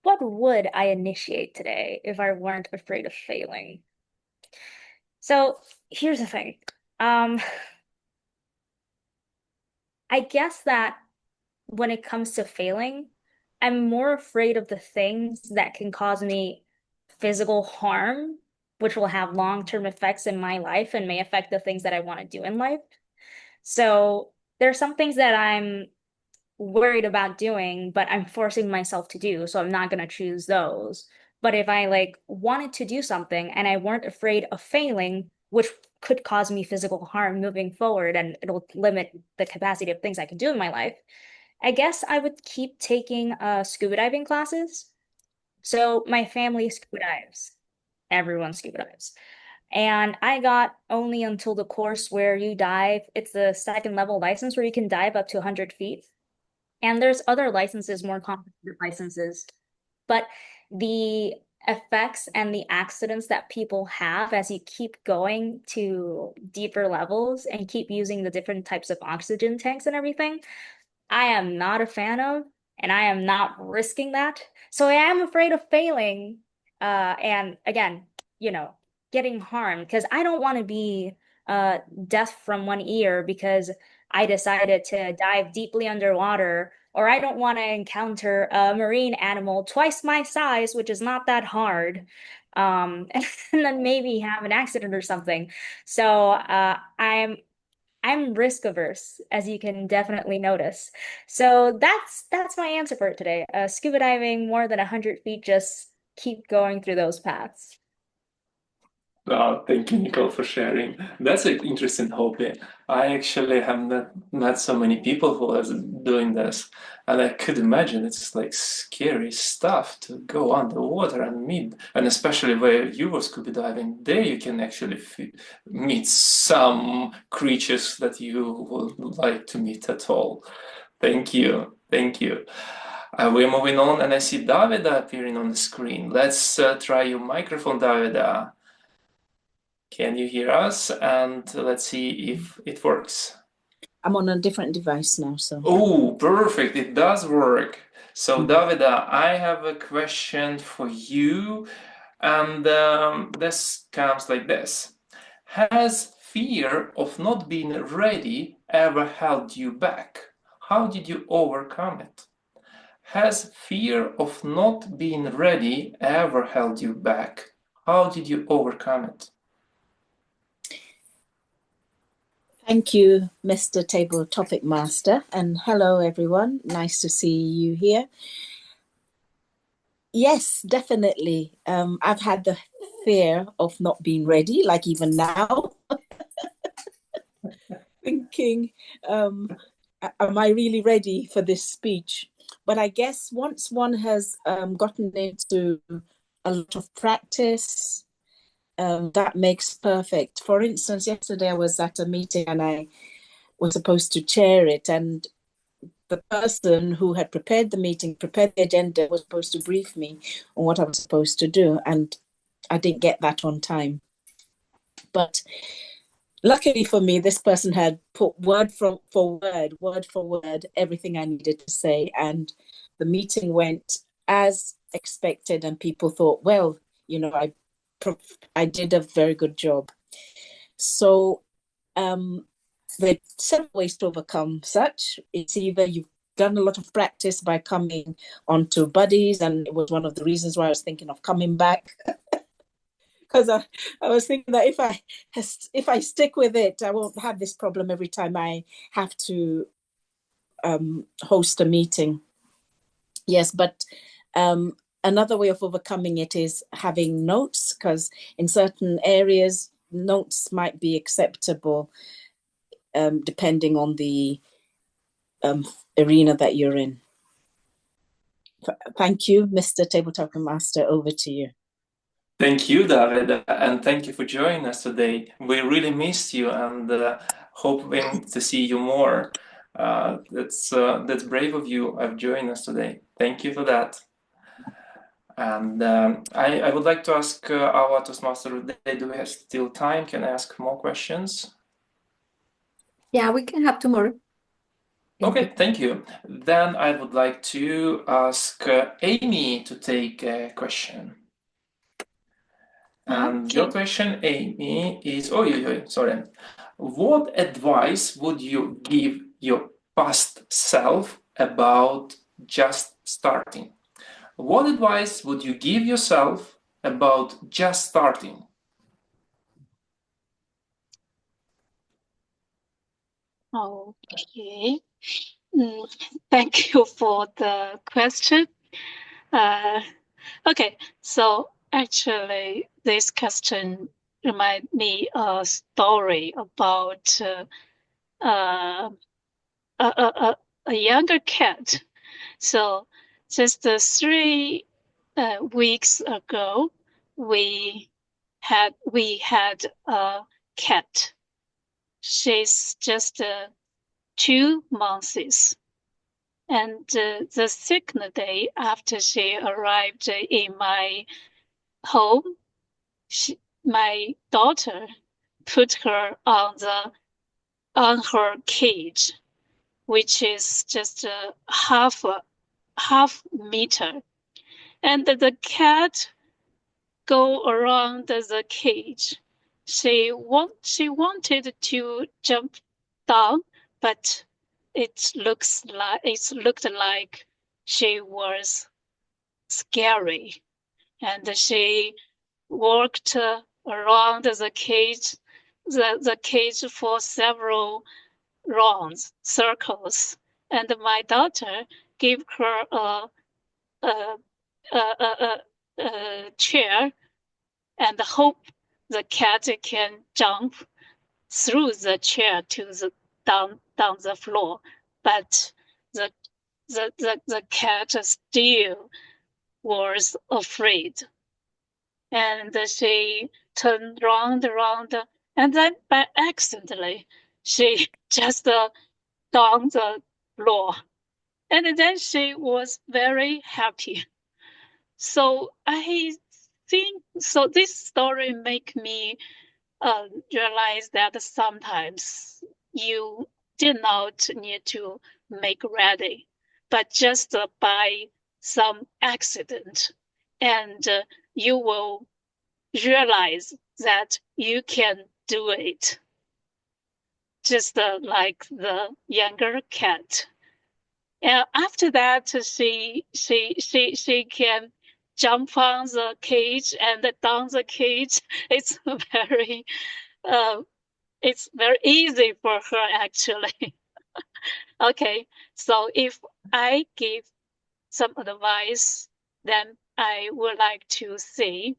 What would I initiate today if I weren't afraid of failing? So here's the thing. I guess that when it comes to failing, I'm more afraid of the things that can cause me physical harm, which will have long-term effects in my life and may affect the things that I want to do in life. So there are some things that I'm worried about doing, but I'm forcing myself to do, so I'm not going to choose those. But if I wanted to do something and I weren't afraid of failing, which could cause me physical harm moving forward and it'll limit the capacity of things I can do in my life, I guess I would keep taking scuba diving classes. So my family scuba dives. Everyone scuba dives. And I got only until the course where you dive. It's the second level license where you can dive up to 100 feet. And there's other licenses, more complicated licenses. But the effects and the accidents that people have as you keep going to deeper levels and keep using the different types of oxygen tanks and everything, I am not a fan of, and I am not risking that. So I am afraid of failing, and again, getting harmed, because I don't want to be deaf from one ear because I decided to dive deeply underwater, or I don't want to encounter a marine animal twice my size, which is not that hard, and then maybe have an accident or something. So I'm risk averse, as you can definitely notice. So that's my answer for it today. Scuba diving more than 100 feet, just keep going through those paths. Thank you, Nicole, for sharing. That's an interesting hobby. I actually have not met so many people who are doing this, and I could imagine it's like scary stuff to go underwater and meet, and especially where you were scuba diving, there you can actually meet some creatures that you would like to meet at all. Thank you. We're moving on, and I see Davida appearing on the screen. Let's try your microphone, Davida. Can you hear us? And let's see if it works. I'm on a different device now, so. Oh, perfect. It does work. So, Davida, I have a question for you. And this comes like this. Has fear of not being ready ever held you back? How did you overcome it? Has fear of not being ready ever held you back? How did you overcome it? Thank you, Mr. Table Topic Master, and hello everyone. Nice to see you here. Yes, definitely. I've had the fear of not being ready, like even now, thinking, am I really ready for this speech? But I guess once one has gotten into a lot of practice, that makes perfect. For instance, yesterday I was at a meeting and I was supposed to chair it, and the person who had prepared the meeting, prepared the agenda, was supposed to brief me on what I was supposed to do, and I didn't get that on time. But luckily for me, this person had put word for word, everything I needed to say, and the meeting went as expected, and people thought, well, you know, I did a very good job. So there are several ways to overcome such. It's either you've done a lot of practice by coming onto buddies, and it was one of the reasons why I was thinking of coming back. Because I was thinking that if I stick with it, I won't have this problem every time I have to host a meeting. Yes, but another way of overcoming it is having notes, because in certain areas, notes might be acceptable depending on the arena that you're in. Thank you, Mr. Table Topic Master. Over to you. Thank you, David, and thank you for joining us today. We really missed you and hoping to see you more. That's brave of you of joining us today. Thank you for that. And I would like to ask our Toastmaster of the day, do we have still time? Can I ask more questions? Yeah, we can have tomorrow. Okay, thank you. Then I would like to ask Amy to take a question. And your question, Amy, is, sorry. What advice would you give your past self about just starting? What advice would you give yourself about just starting? Okay. Thank you for the question. Okay, so actually, this question reminds me a story about a younger cat. So just 3 weeks ago, we had a cat. She's just 2 months. And the second day after she arrived in my home, my daughter put her on her cage, which is just half meter, and the cat go around the cage. She wanted to jump down, but it looked like she was scary, and she walked around the cage for several circles, and my daughter gave her a chair and hope the cat can jump through the chair to the down the floor, but the cat still was afraid, and she turned round, and then by accidentally she just down the floor, and then she was very happy. So I think this story make me realize that sometimes you did not need to make ready, but just by some accident, and you will realize that you can do it. just like the younger cat. And after that, she can jump on the cage and down the cage. It's it's very easy for her actually. Okay, so if I give some advice, then I would like to say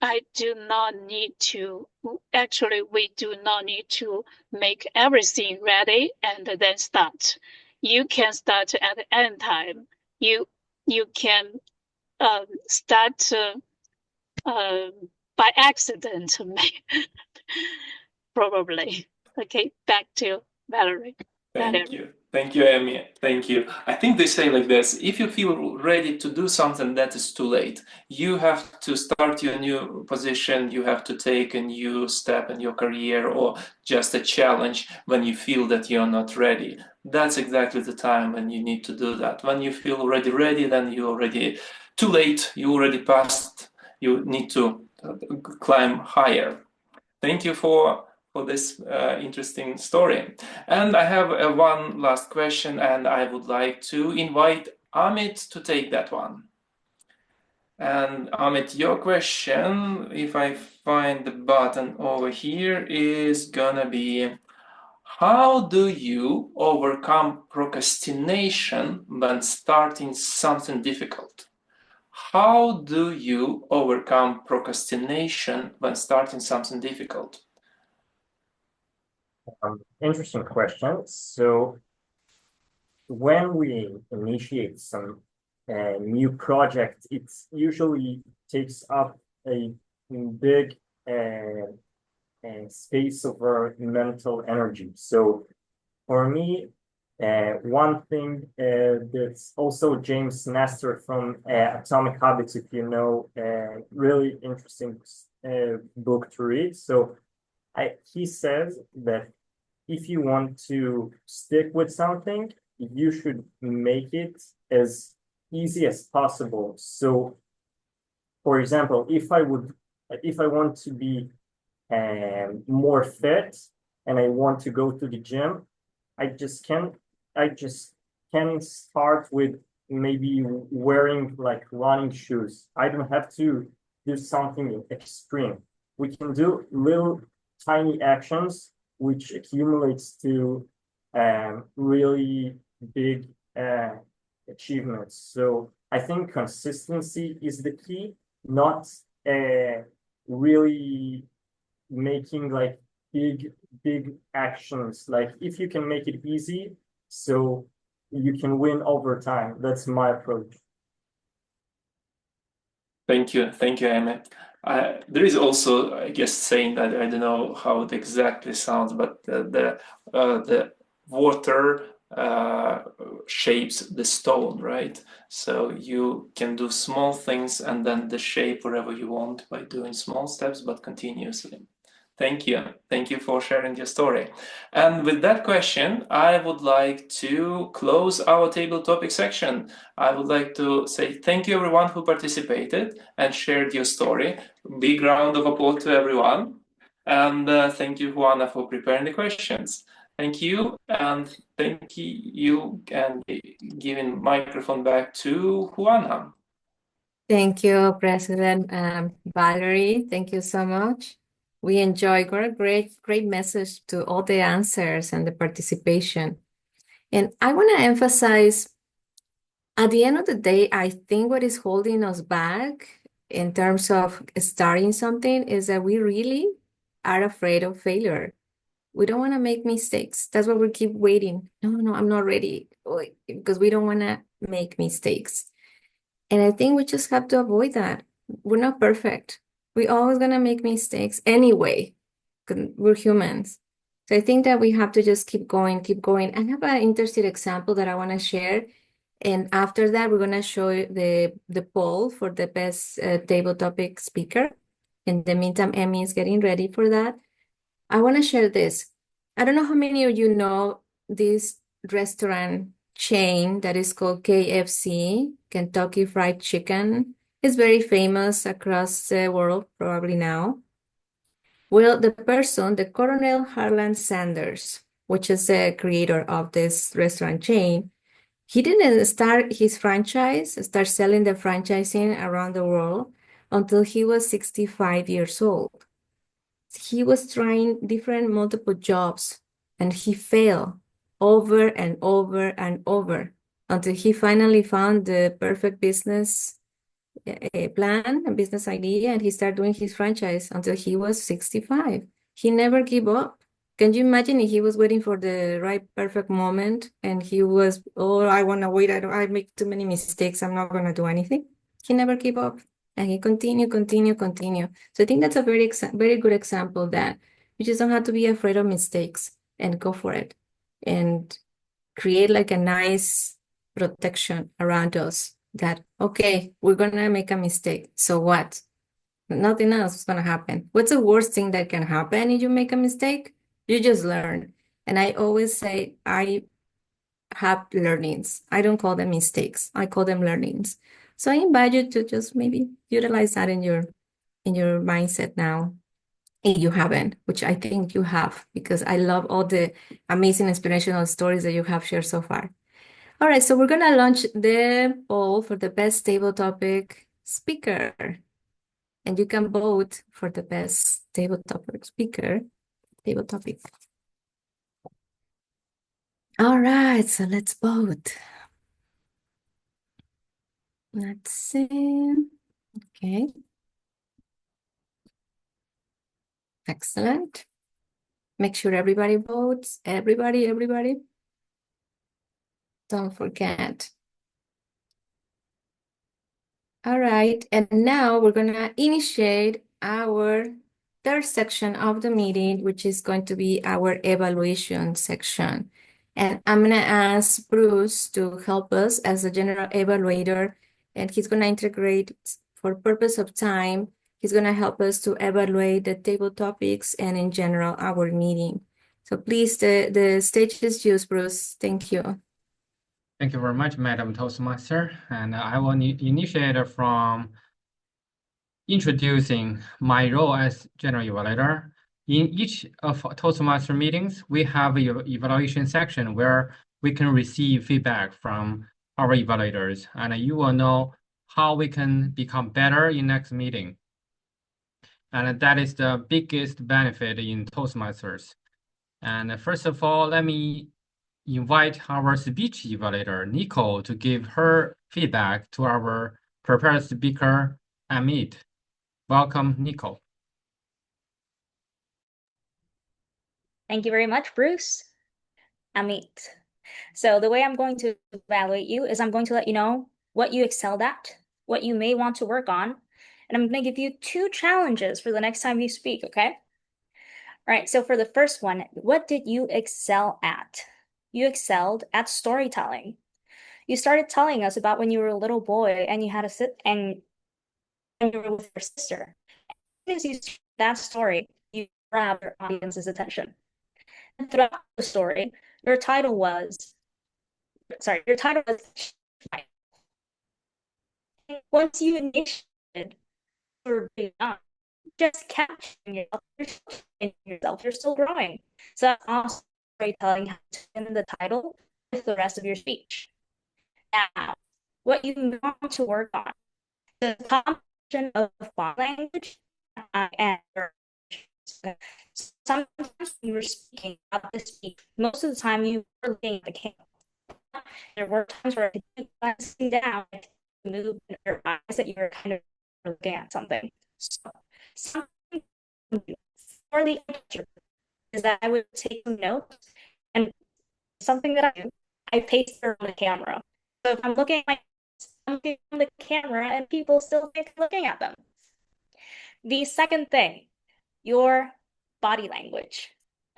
I do not need to, actually, we do not need to make everything ready and then start. You can start at any time. You can start by accident, probably. Okay, back to Valerie. Thank you. Thank you, Amy. Thank you. I think they say like this, if you feel ready to do something, that is too late. You have to start your new position, you have to take a new step in your career or just a challenge when you feel that you're not ready. That's exactly the time when you need to do that. When you feel already ready, then you're already too late, you already passed, you need to climb higher. Thank you for this interesting story. And I have one last question, and I would like to invite Amit to take that one. And Amit, your question, if I find the button over here, is gonna be, how do you overcome procrastination when starting something difficult? How do you overcome procrastination when starting something difficult? Interesting question. So when we initiate some new project, it usually takes up a big space of our mental energy. So for me, one thing that's also James Nestor from Atomic Habits, if you know, really interesting book to read. So he says that if you want to stick with something, you should make it as easy as possible. So, for example, if I want to be more fit and I want to go to the gym, I just can start with maybe wearing like running shoes. I don't have to do something extreme. We can do little tiny actions which accumulates to really big achievements. So I think consistency is the key, not really making like big actions. Like if you can make it easy, so you can win over time. That's my approach. Thank you, Emmett. There is also, I guess, saying that I don't know how it exactly sounds, but the water shapes the stone, right? So you can do small things and then the shape wherever you want by doing small steps, but continuously. Thank you for sharing your story. And with that question, I would like to close our table topic section. I would like to say thank you everyone who participated and shared your story. Big round of applause to everyone. And thank you, Juana, for preparing the questions. Thank you, and thank you, and giving microphone back to Juana. Thank you, President Valerie. Thank you so much. We enjoyed a great message to all the answers and the participation. And I want to emphasize, at the end of the day, I think what is holding us back in terms of starting something is that we really are afraid of failure. We don't want to make mistakes. That's why we keep waiting. No, I'm not ready, because we don't want to make mistakes. And I think we just have to avoid that. We're not perfect. We're always going to make mistakes anyway, because we're humans. So I think that we have to just keep going. I have an interesting example that I want to share. And after that, we're going to show the poll for the best table topic speaker. In the meantime, Emmy is getting ready for that. I want to share this. I don't know how many of you know this restaurant chain that is called KFC, Kentucky Fried Chicken. It's very famous across the world, probably now. Well, the person, the Colonel Harlan Sanders, which is the creator of this restaurant chain, he didn't start his franchise, start selling the franchising around the world until he was 65 years old. He was trying different multiple jobs and he failed over and over and over until he finally found the perfect business plan, a business idea, and he started doing his franchise until he was 65. He never gave up. Can you imagine if he was waiting for the right perfect moment and he was, oh, I want to wait. I make too many mistakes. I'm not going to do anything. He never gave up and he continue. So I think that's a very good example that you just don't have to be afraid of mistakes and go for it and create like a nice protection around us that, okay, we're going to make a mistake. So what? Nothing else is going to happen. What's the worst thing that can happen if you make a mistake? You just learn. And I always say I have learnings. I don't call them mistakes. I call them learnings. So I invite you to just maybe utilize that in your mindset now. If you haven't, which I think you have, because I love all the amazing inspirational stories that you have shared so far. All right, so we're gonna launch the poll for the best table topic speaker. And you can vote for the best table topic speaker, table topic. All right, so let's vote. Let's see. Okay. Excellent. Make sure everybody votes. Everybody. Don't forget. All right, and now we're gonna initiate our third section of the meeting, which is going to be our evaluation section. And I'm gonna ask Bruce to help us as a general evaluator, and he's gonna integrate, for purpose of time, he's gonna help us to evaluate the table topics and in general our meeting. So please, the stage is yours, Bruce. Thank you. Thank you very much, Madam Toastmaster. And I will initiate from introducing my role as general evaluator. In each of Toastmaster meetings, we have an evaluation section where we can receive feedback from our evaluators, and you will know how we can become better in next meeting. And that is the biggest benefit in Toastmasters. And first of all, let me invite our speech evaluator, Nicole, to give her feedback to our prepared speaker, Amit. Welcome, Nicole. Thank you very much, Bruce. Amit. So the way I'm going to evaluate you is I'm going to let you know what you excelled at, what you may want to work on, and I'm going to give you 2 challenges for the next time you speak, okay? All right, so for the first one, what did you excel at? You excelled at storytelling. You started telling us about when you were a little boy and you had to sit and you were with your sister. As you share that story, you grab your audience's attention. And throughout the story, your title was once you initiated or just capturing yourself, you're still growing. So that's also storytelling in the title with the rest of your speech. Now, what you want to work on, the combination of body language and sometimes when you're speaking about the speech, most of the time you were looking at the camera. There were times where you sit down and move your eyes that you were kind of looking at something. So something for the answer is that I would take some notes, and something that I do, I paste it on the camera. So if I'm looking at I'm looking on the camera and people still think I'm looking at them. The second thing, your body language.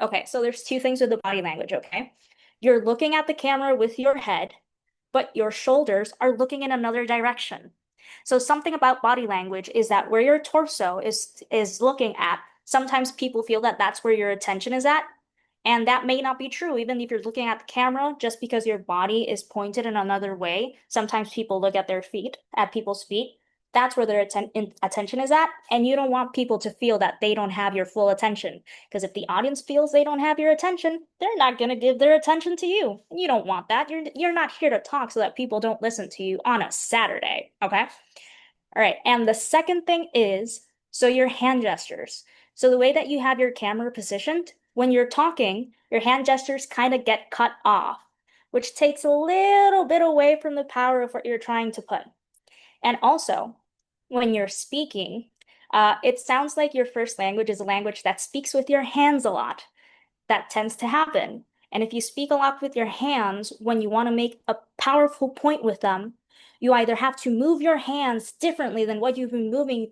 Okay, so there's 2 things with the body language, okay? You're looking at the camera with your head, but your shoulders are looking in another direction. So something about body language is that where your torso is looking at, sometimes people feel that that's where your attention is at. And that may not be true, even if you're looking at the camera, just because your body is pointed in another way. Sometimes people look at their feet, at people's feet. That's where their attention is at. And you don't want people to feel that they don't have your full attention. Because if the audience feels they don't have your attention, they're not going to give their attention to you. You don't want that. You're not here to talk so that people don't listen to you on a Saturday. Okay? All right. And the second thing is, so your hand gestures. So the way that you have your camera positioned, when you're talking, your hand gestures kind of get cut off, which takes a little bit away from the power of what you're trying to put. And also, when you're speaking, it sounds like your first language is a language that speaks with your hands a lot. That tends to happen. And if you speak a lot with your hands, when you want to make a powerful point with them, you either have to move your hands differently than what you've been moving,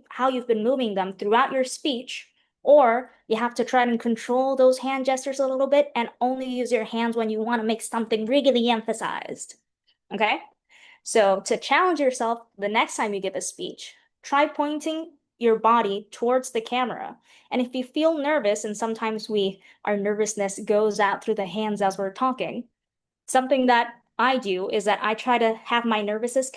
how you've been moving them throughout your speech, or you have to try and control those hand gestures a little bit and only use your hands when you want to make something really emphasized. Okay? So to challenge yourself the next time you give a speech, try pointing your body towards the camera. And if you feel nervous, and sometimes our nervousness goes out through the hands as we're talking, something that I do is that I try to have my nervousness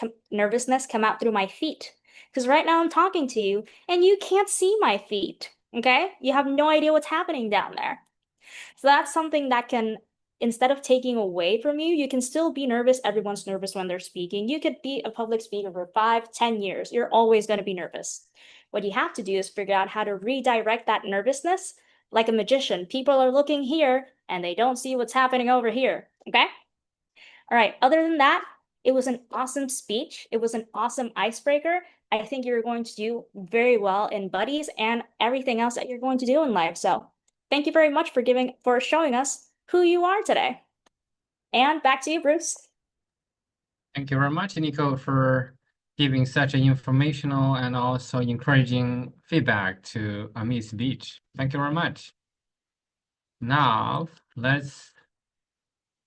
come out through my feet. Because right now I'm talking to you and you can't see my feet, okay? You have no idea what's happening down there. So that's something that can, instead of taking away from you, you can still be nervous. Everyone's nervous when they're speaking. You could be a public speaker for 5-10 years. You're always going to be nervous. What you have to do is figure out how to redirect that nervousness like a magician. People are looking here and they don't see what's happening over here. Okay? All right. Other than that, it was an awesome speech. It was an awesome icebreaker. I think you're going to do very well in buddies and everything else that you're going to do in life. So thank you very much for showing us who you are today. And back to you, Bruce. Thank you very much, Nico, for giving such an informational and also encouraging feedback to Amit's speech. Thank you very much. Now, let's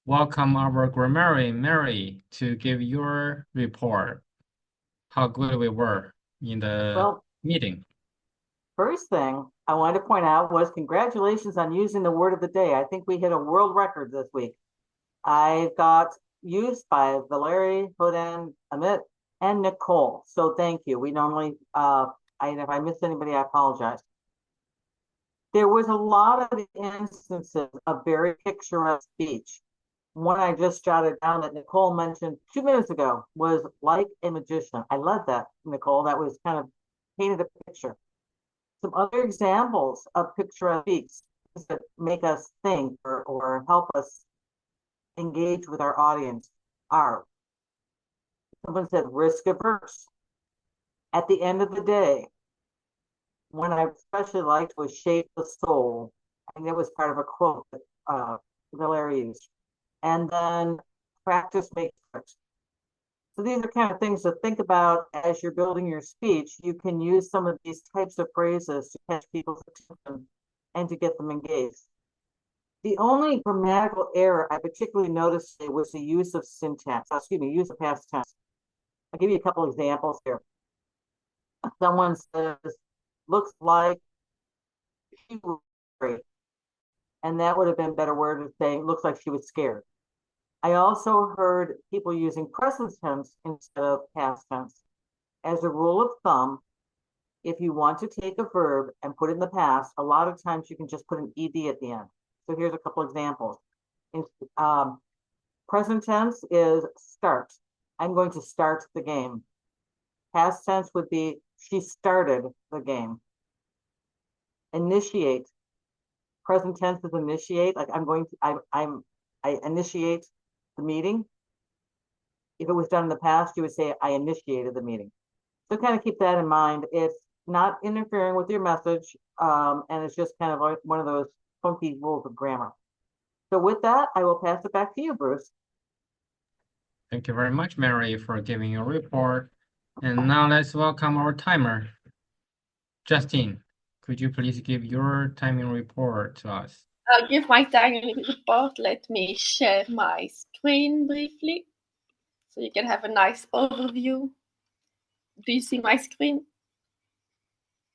welcome our grammarian, Mary, to give your report. How good we were in the meeting. First thing I wanted to point out was congratulations on using the word of the day. I think we hit a world record this week. I got used by Valerie, Hoden, Amit, and Nicole. So thank you. We normally, if I missed anybody, I apologize. There was a lot of instances of very picturesque speech. One I just jotted down that Nicole mentioned 2 minutes ago was like a magician. I love that, Nicole. That was kind of painted a picture. Some other examples of picturesque speech that make us think or help us engage with our audience are, someone said risk averse. At the end of the day, one I especially liked was shape the soul. And it was part of a quote that Valerie used. And then practice makes perfect. So these are kind of things to think about as you're building your speech. You can use some of these types of phrases to catch people's attention and to get them engaged. The only grammatical error I particularly noticed today was the use of use of past tense. I'll give you a couple examples here. Someone says, looks like she was afraid. And that would have been a better word of saying, looks like she was scared. I also heard people using present tense instead of past tense. As a rule of thumb, if you want to take a verb and put it in the past, a lot of times you can just put an ed at the end. So here's a couple examples. Present tense is start. I'm going to start the game. Past tense would be she started the game. Initiate. Present tense is initiate. Like I initiate the meeting. If it was done in the past, you would say I initiated the meeting. So kind of keep that in mind. It's not interfering with your message, and it's just kind of like one of those funky rules of grammar. So with that, I will pass it back to you, Bruce. Thank you very much, Mary, for giving your report. And now let's welcome our timer. Justine, could you please give your timing report to us? I'll give my timing report. Let me share my screen briefly so you can have a nice overview. Do you see my screen?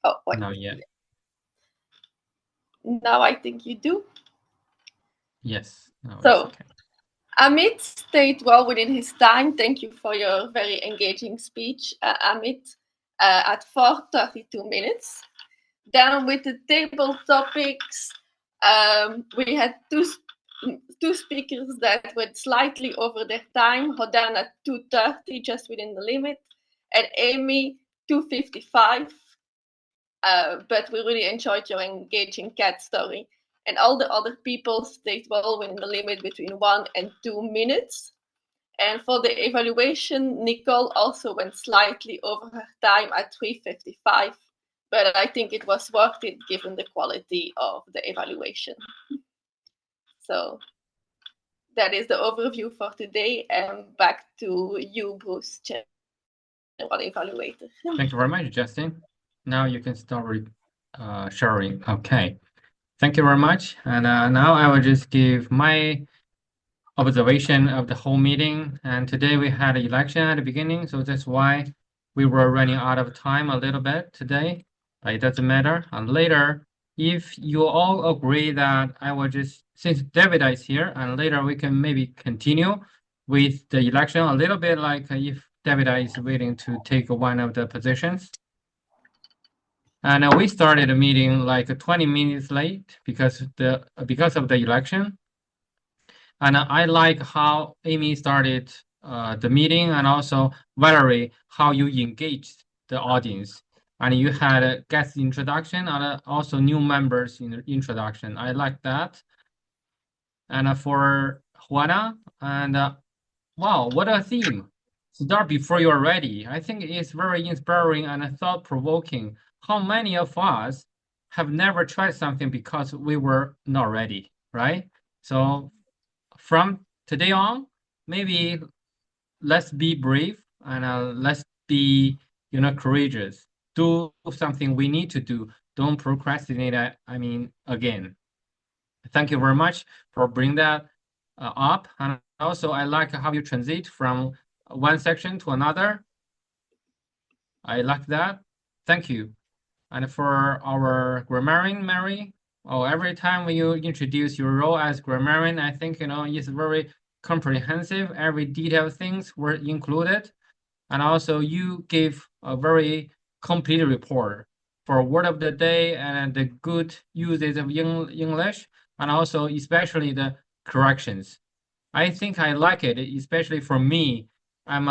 Oh, wait. Not yet. Now I think you do. Yes. So Amit stayed well within his time. Thank you for your very engaging speech, Amit, at 4:32 minutes. Then with the table topics, we had two speakers that went slightly over their time. Hodan at 2:30, just within the limit, and Amy 2:55. But we really enjoyed your engaging cat story. And all the other people stayed well within the limit between 1 and 2 minutes. And for the evaluation, Nicole also went slightly over her time at 3:55, but I think it was worth it given the quality of the evaluation. So that is the overview for today, and back to you, Bruce, General Evaluator. Thank you very much, Justin. Now you can start sharing. Okay. Thank you very much. And now I will just give my observation of the whole meeting. And today we had an election at the beginning, so that's why we were running out of time a little bit today. It doesn't matter. And later, if you all agree that I will just, since David is here, and later we can maybe continue with the election a little bit, like if David is willing to take one of the positions. And we started the meeting like 20 minutes late because of the election. And I like how Amy started the meeting, and also Valerie, how you engaged the audience. And you had a guest introduction and also new members in the introduction. I like that. And for Juana, and wow, what a theme. Start before you're ready. I think it's very inspiring and thought-provoking. How many of us have never tried something because we were not ready, right? So from today on, maybe let's be brave and let's be, courageous. Do something we need to do. Don't procrastinate. Again. Thank you very much for bringing that up. And also, I like how you transit from one section to another. I like that. Thank you. And for our grammarian, Mary, every time when you introduce your role as grammarian, I think, it's very comprehensive. Every detailed things were included. And also you gave a very complete report for word of the day and the good usage of English, and also especially the corrections. I think I like it, especially for me. I'm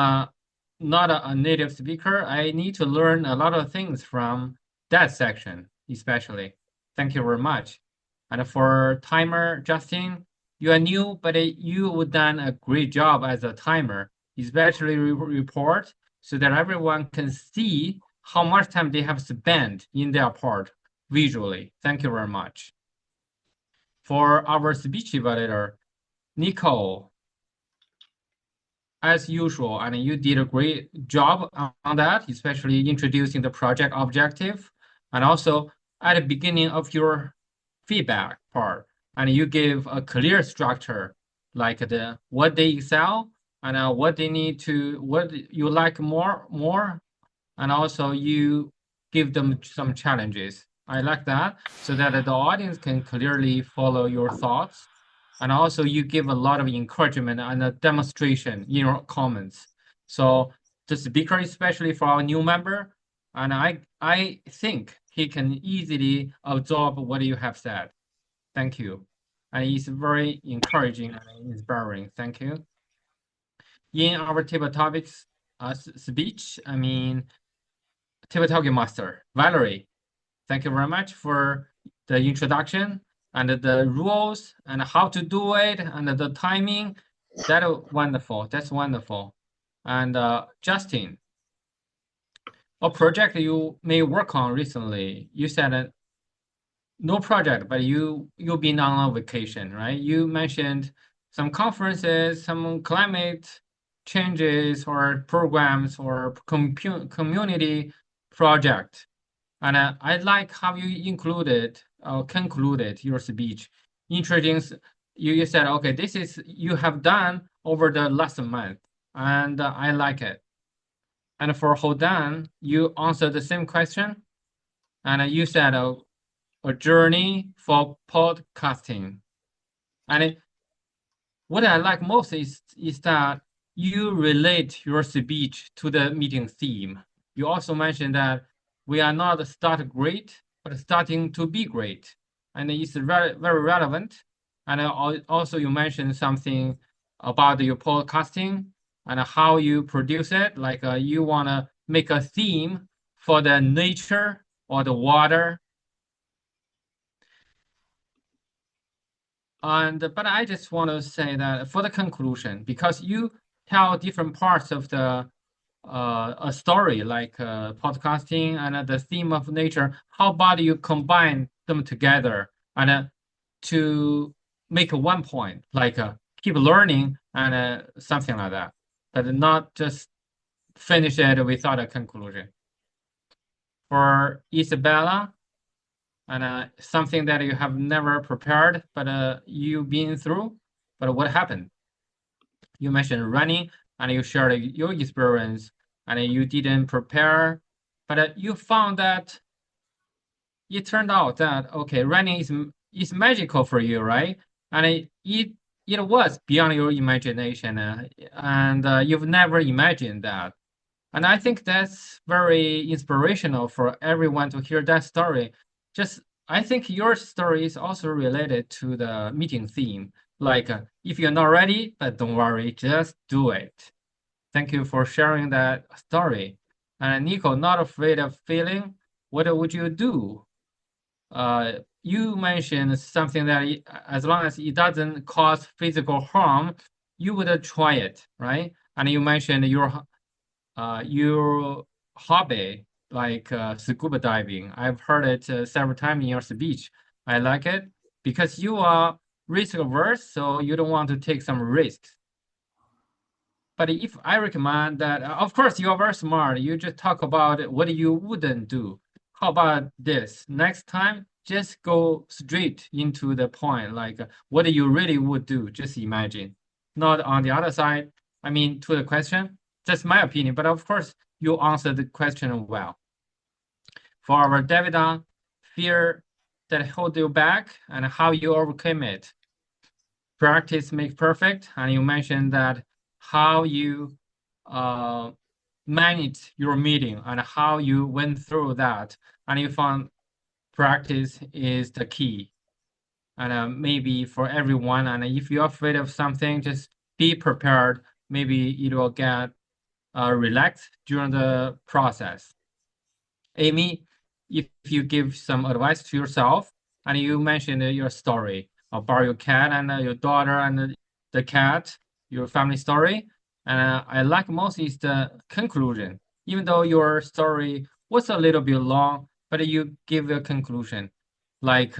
not a native speaker. I need to learn a lot of things from that section, especially. Thank you very much. And for timer, Justin, you are new, but you would done a great job as a timer, especially report, so that everyone can see how much time they have spent in their part visually. Thank you very much. For our speech evaluator, Nicole, as usual, and you did a great job on that, especially introducing the project objective, and also at the beginning of your feedback part, and you give a clear structure, like what they excel and what they need to, what you like more, and also you give them some challenges. I like that, so that the audience can clearly follow your thoughts. And also you give a lot of encouragement and a demonstration in your comments. So the speaker, especially for our new member, and I think he can easily absorb what you have said. Thank you. And it's very encouraging and inspiring. Thank you. In our table topics speech, table topic master, Valerie, thank you very much for the introduction and the rules and how to do it and the timing. That's wonderful. That's wonderful. And Justin, a project you may work on recently, you said no project, but you've been on a vacation, right? You mentioned some conferences, some climate changes or programs or community project. And I like how you concluded your speech. Introducing, you said, okay, this is you have done over the last month, and I like it. And for Hodan, you answered the same question, and you said a journey for podcasting. And what I like most is that you relate your speech to the meeting theme. You also mentioned that we are not start great, but starting to be great. And it's very, very relevant. And also you mentioned something about your podcasting and how you produce it. Like you want to make a theme for the nature or the water. But I just want to say that for the conclusion, because you tell different parts of the a story like podcasting and the theme of nature, how about you combine them together and to make one point, like keep learning and something like that, but not just finish it without a conclusion. For Isabella, and something that you have never prepared, but you've been through, but what happened? You mentioned running, and you shared your experience, and you didn't prepare, but you found that it turned out that, okay, running is magical for you, right? And it was beyond your imagination, and you've never imagined that. And I think that's very inspirational for everyone to hear that story. I think your story is also related to the meeting theme. Like, if you're not ready, but don't worry, just do it. Thank you for sharing that story. And Nico, not afraid of failing, what would you do? You mentioned something that as long as it doesn't cause physical harm, you would try it, right? And you mentioned your hobby, like scuba diving. I've heard it several times in your speech. I like it because you are risk averse, so you don't want to take some risks. But if I recommend that, of course, you are very smart. You just talk about what you wouldn't do. How about this? Next time, just go straight into the point, like what you really would do. Just imagine, not on the other side. I mean, to the question. That's my opinion, but of course, you answered the question well. For our Davida, fear that hold you back and how you overcame it. Practice makes perfect, and you mentioned that how you manage your meeting and how you went through that, and you found practice is the key. And maybe for everyone, and if you're afraid of something, just be prepared. Maybe it will get relaxed during the process. Amy, if you give some advice to yourself, and you mentioned your story about your cat and your daughter and the cat, your family story, and I like most is the conclusion. Even though your story was a little bit long, but you give a conclusion, like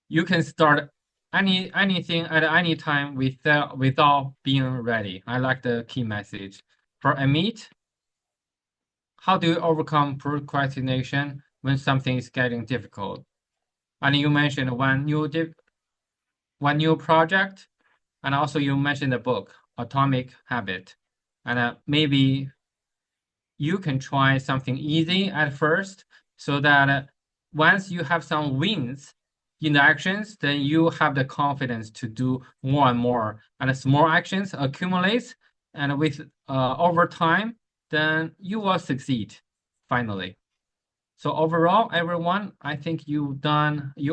you can start anything at any time without being ready. I like the key message. For Amit, how do you overcome procrastination when something is getting difficult? And you mentioned one new project, and also you mentioned the book Atomic Habit, and maybe you can try something easy at first, so that once you have some wins in the actions, then you have the confidence to do more and more, and small actions accumulate, and with over time, then you will succeed finally. So overall, everyone, I think you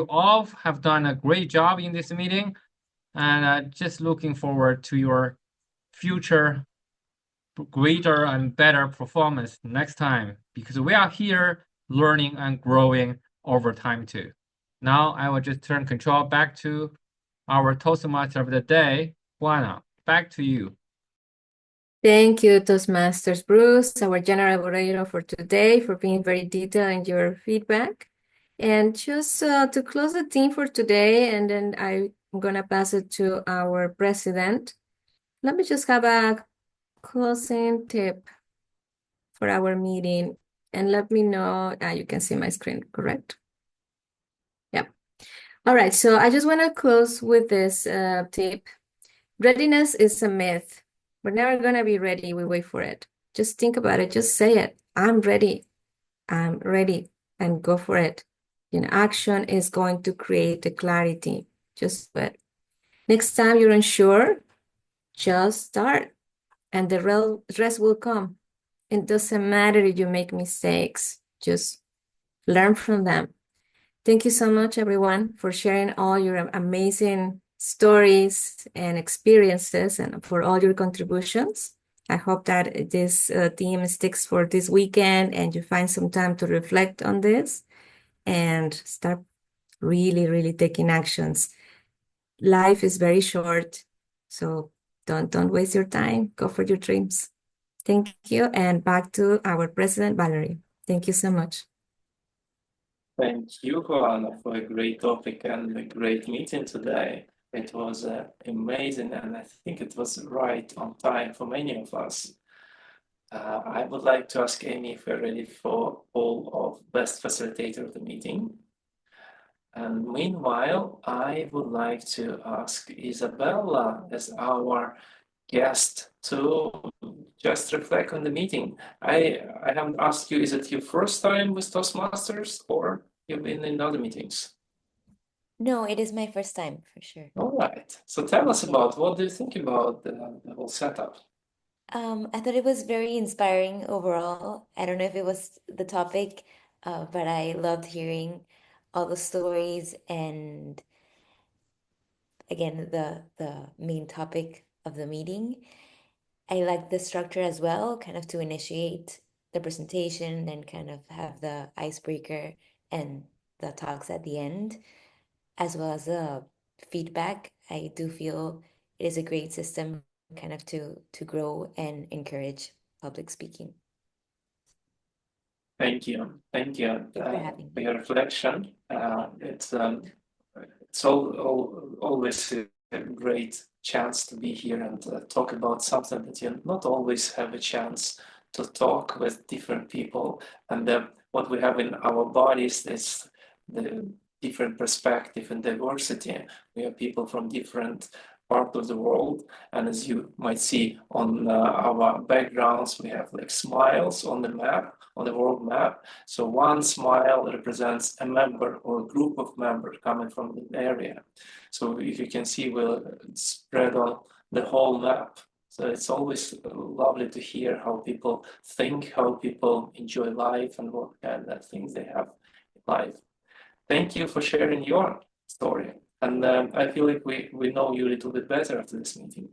all have done a great job in this meeting, and just looking forward to your future greater and better performance next time, because we are here learning and growing over time too. Now I will just turn control back to our Toastmaster of the day, Juana. Back to you. Thank you, Toastmasters Bruce, our general moderator for today, for being very detailed in your feedback. And just to close the team for today, and then I'm going to pass it to our president. Let me just have a closing tip for our meeting, and let me know. You can see my screen, correct? Yep. All right, so I just want to close with this tip. Readiness is a myth. We're never going to be ready. We wait for it. Just think about it. Just say it. I'm ready. I'm ready, and go for it. Action is going to create the clarity. Just do it. Next time you're unsure, just start and the rest will come. It doesn't matter if you make mistakes, just learn from them. Thank you so much, everyone, for sharing all your amazing stories and experiences and for all your contributions. I hope that this theme sticks for this weekend and you find some time to reflect on this and start really, really taking actions. Life is very short, so don't waste your time. Go for your dreams. Thank you, and back to our president, Valerie. Thank you so much. Thank you, Juana, for a great topic and a great meeting today. It was amazing, and I think it was right on time for many of us. I would like to ask Amy if we're ready for all of best facilitator of the meeting. And meanwhile, I would like to ask Isabella as our guest to just reflect on the meeting. I haven't asked you, is it your first time with Toastmasters or you've been in other meetings? No, it is my first time for sure. All right. So tell us about what do you think about the whole setup? I thought it was very inspiring overall. I don't know if it was the topic, but I loved hearing all the stories and again the main topic of the meeting. I like the structure as well, kind of to initiate the presentation and kind of have the icebreaker and the talks at the end, as well as the feedback. I do feel it is a great system kind of to grow and encourage public speaking. Thank you. Thank you for having for your reflection. It's always a great chance to be here and talk about something that you not always have a chance to talk with different people. And what we have in our bodies is the different perspective and diversity. We have people from different parts of the world, and as you might see on our backgrounds, we have like smiles on the map, on the world map. So one smile represents a member or a group of members coming from the area. So if you can see, we'll spread on the whole map. So it's always lovely to hear how people think, how people enjoy life, and what kind of things they have in life. Thank you for sharing your story. And I feel like we know you a little bit better after this meeting.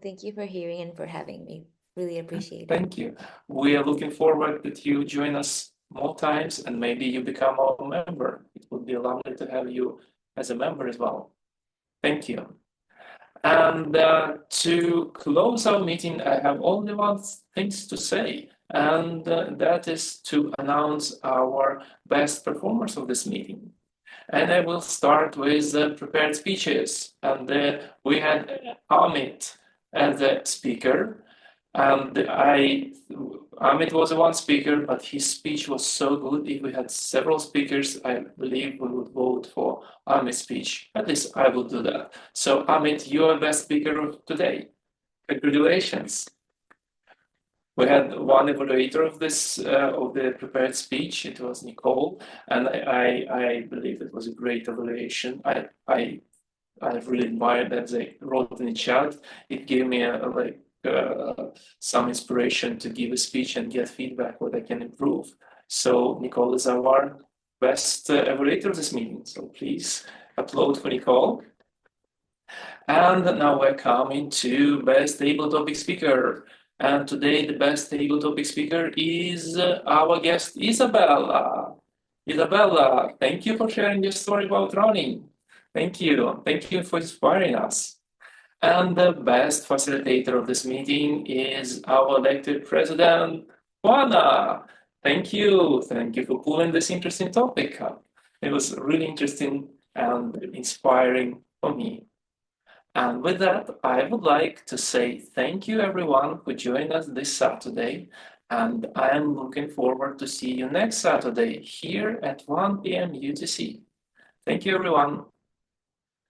Thank you for hearing and for having me. Really appreciate it. Thank you. We are looking forward that you join us more times and maybe you become our member. It would be lovely to have you as a member as well. Thank you. And to close our meeting, I have only one thing to say, and that is to announce our best performers of this meeting. And I will start with the prepared speeches. And we had Amit as the speaker. And Amit was the one speaker, but his speech was so good. If we had several speakers, I believe we would vote for Amit's speech. At least I will do that. So Amit, you are the best speaker of today. Congratulations. We had one evaluator of this of the prepared speech. It was Nicole, and I believe it was a great evaluation. I really admired that they wrote in the chat. It gave me some inspiration to give a speech and get feedback what I can improve. So Nicole is our best evaluator of this meeting. So please applaud for Nicole. And now we're coming to best table topic speaker. And today the best table topic speaker is our guest, Isabella. Isabella, thank you for sharing your story about running. Thank you. Thank you for inspiring us. And the best facilitator of this meeting is our elected president, Juana. Thank you. Thank you for pulling this interesting topic up. It was really interesting and inspiring for me. And with that, I would like to say thank you everyone who joined us this Saturday. And I am looking forward to see you next Saturday here at 1 p.m. UTC. Thank you everyone.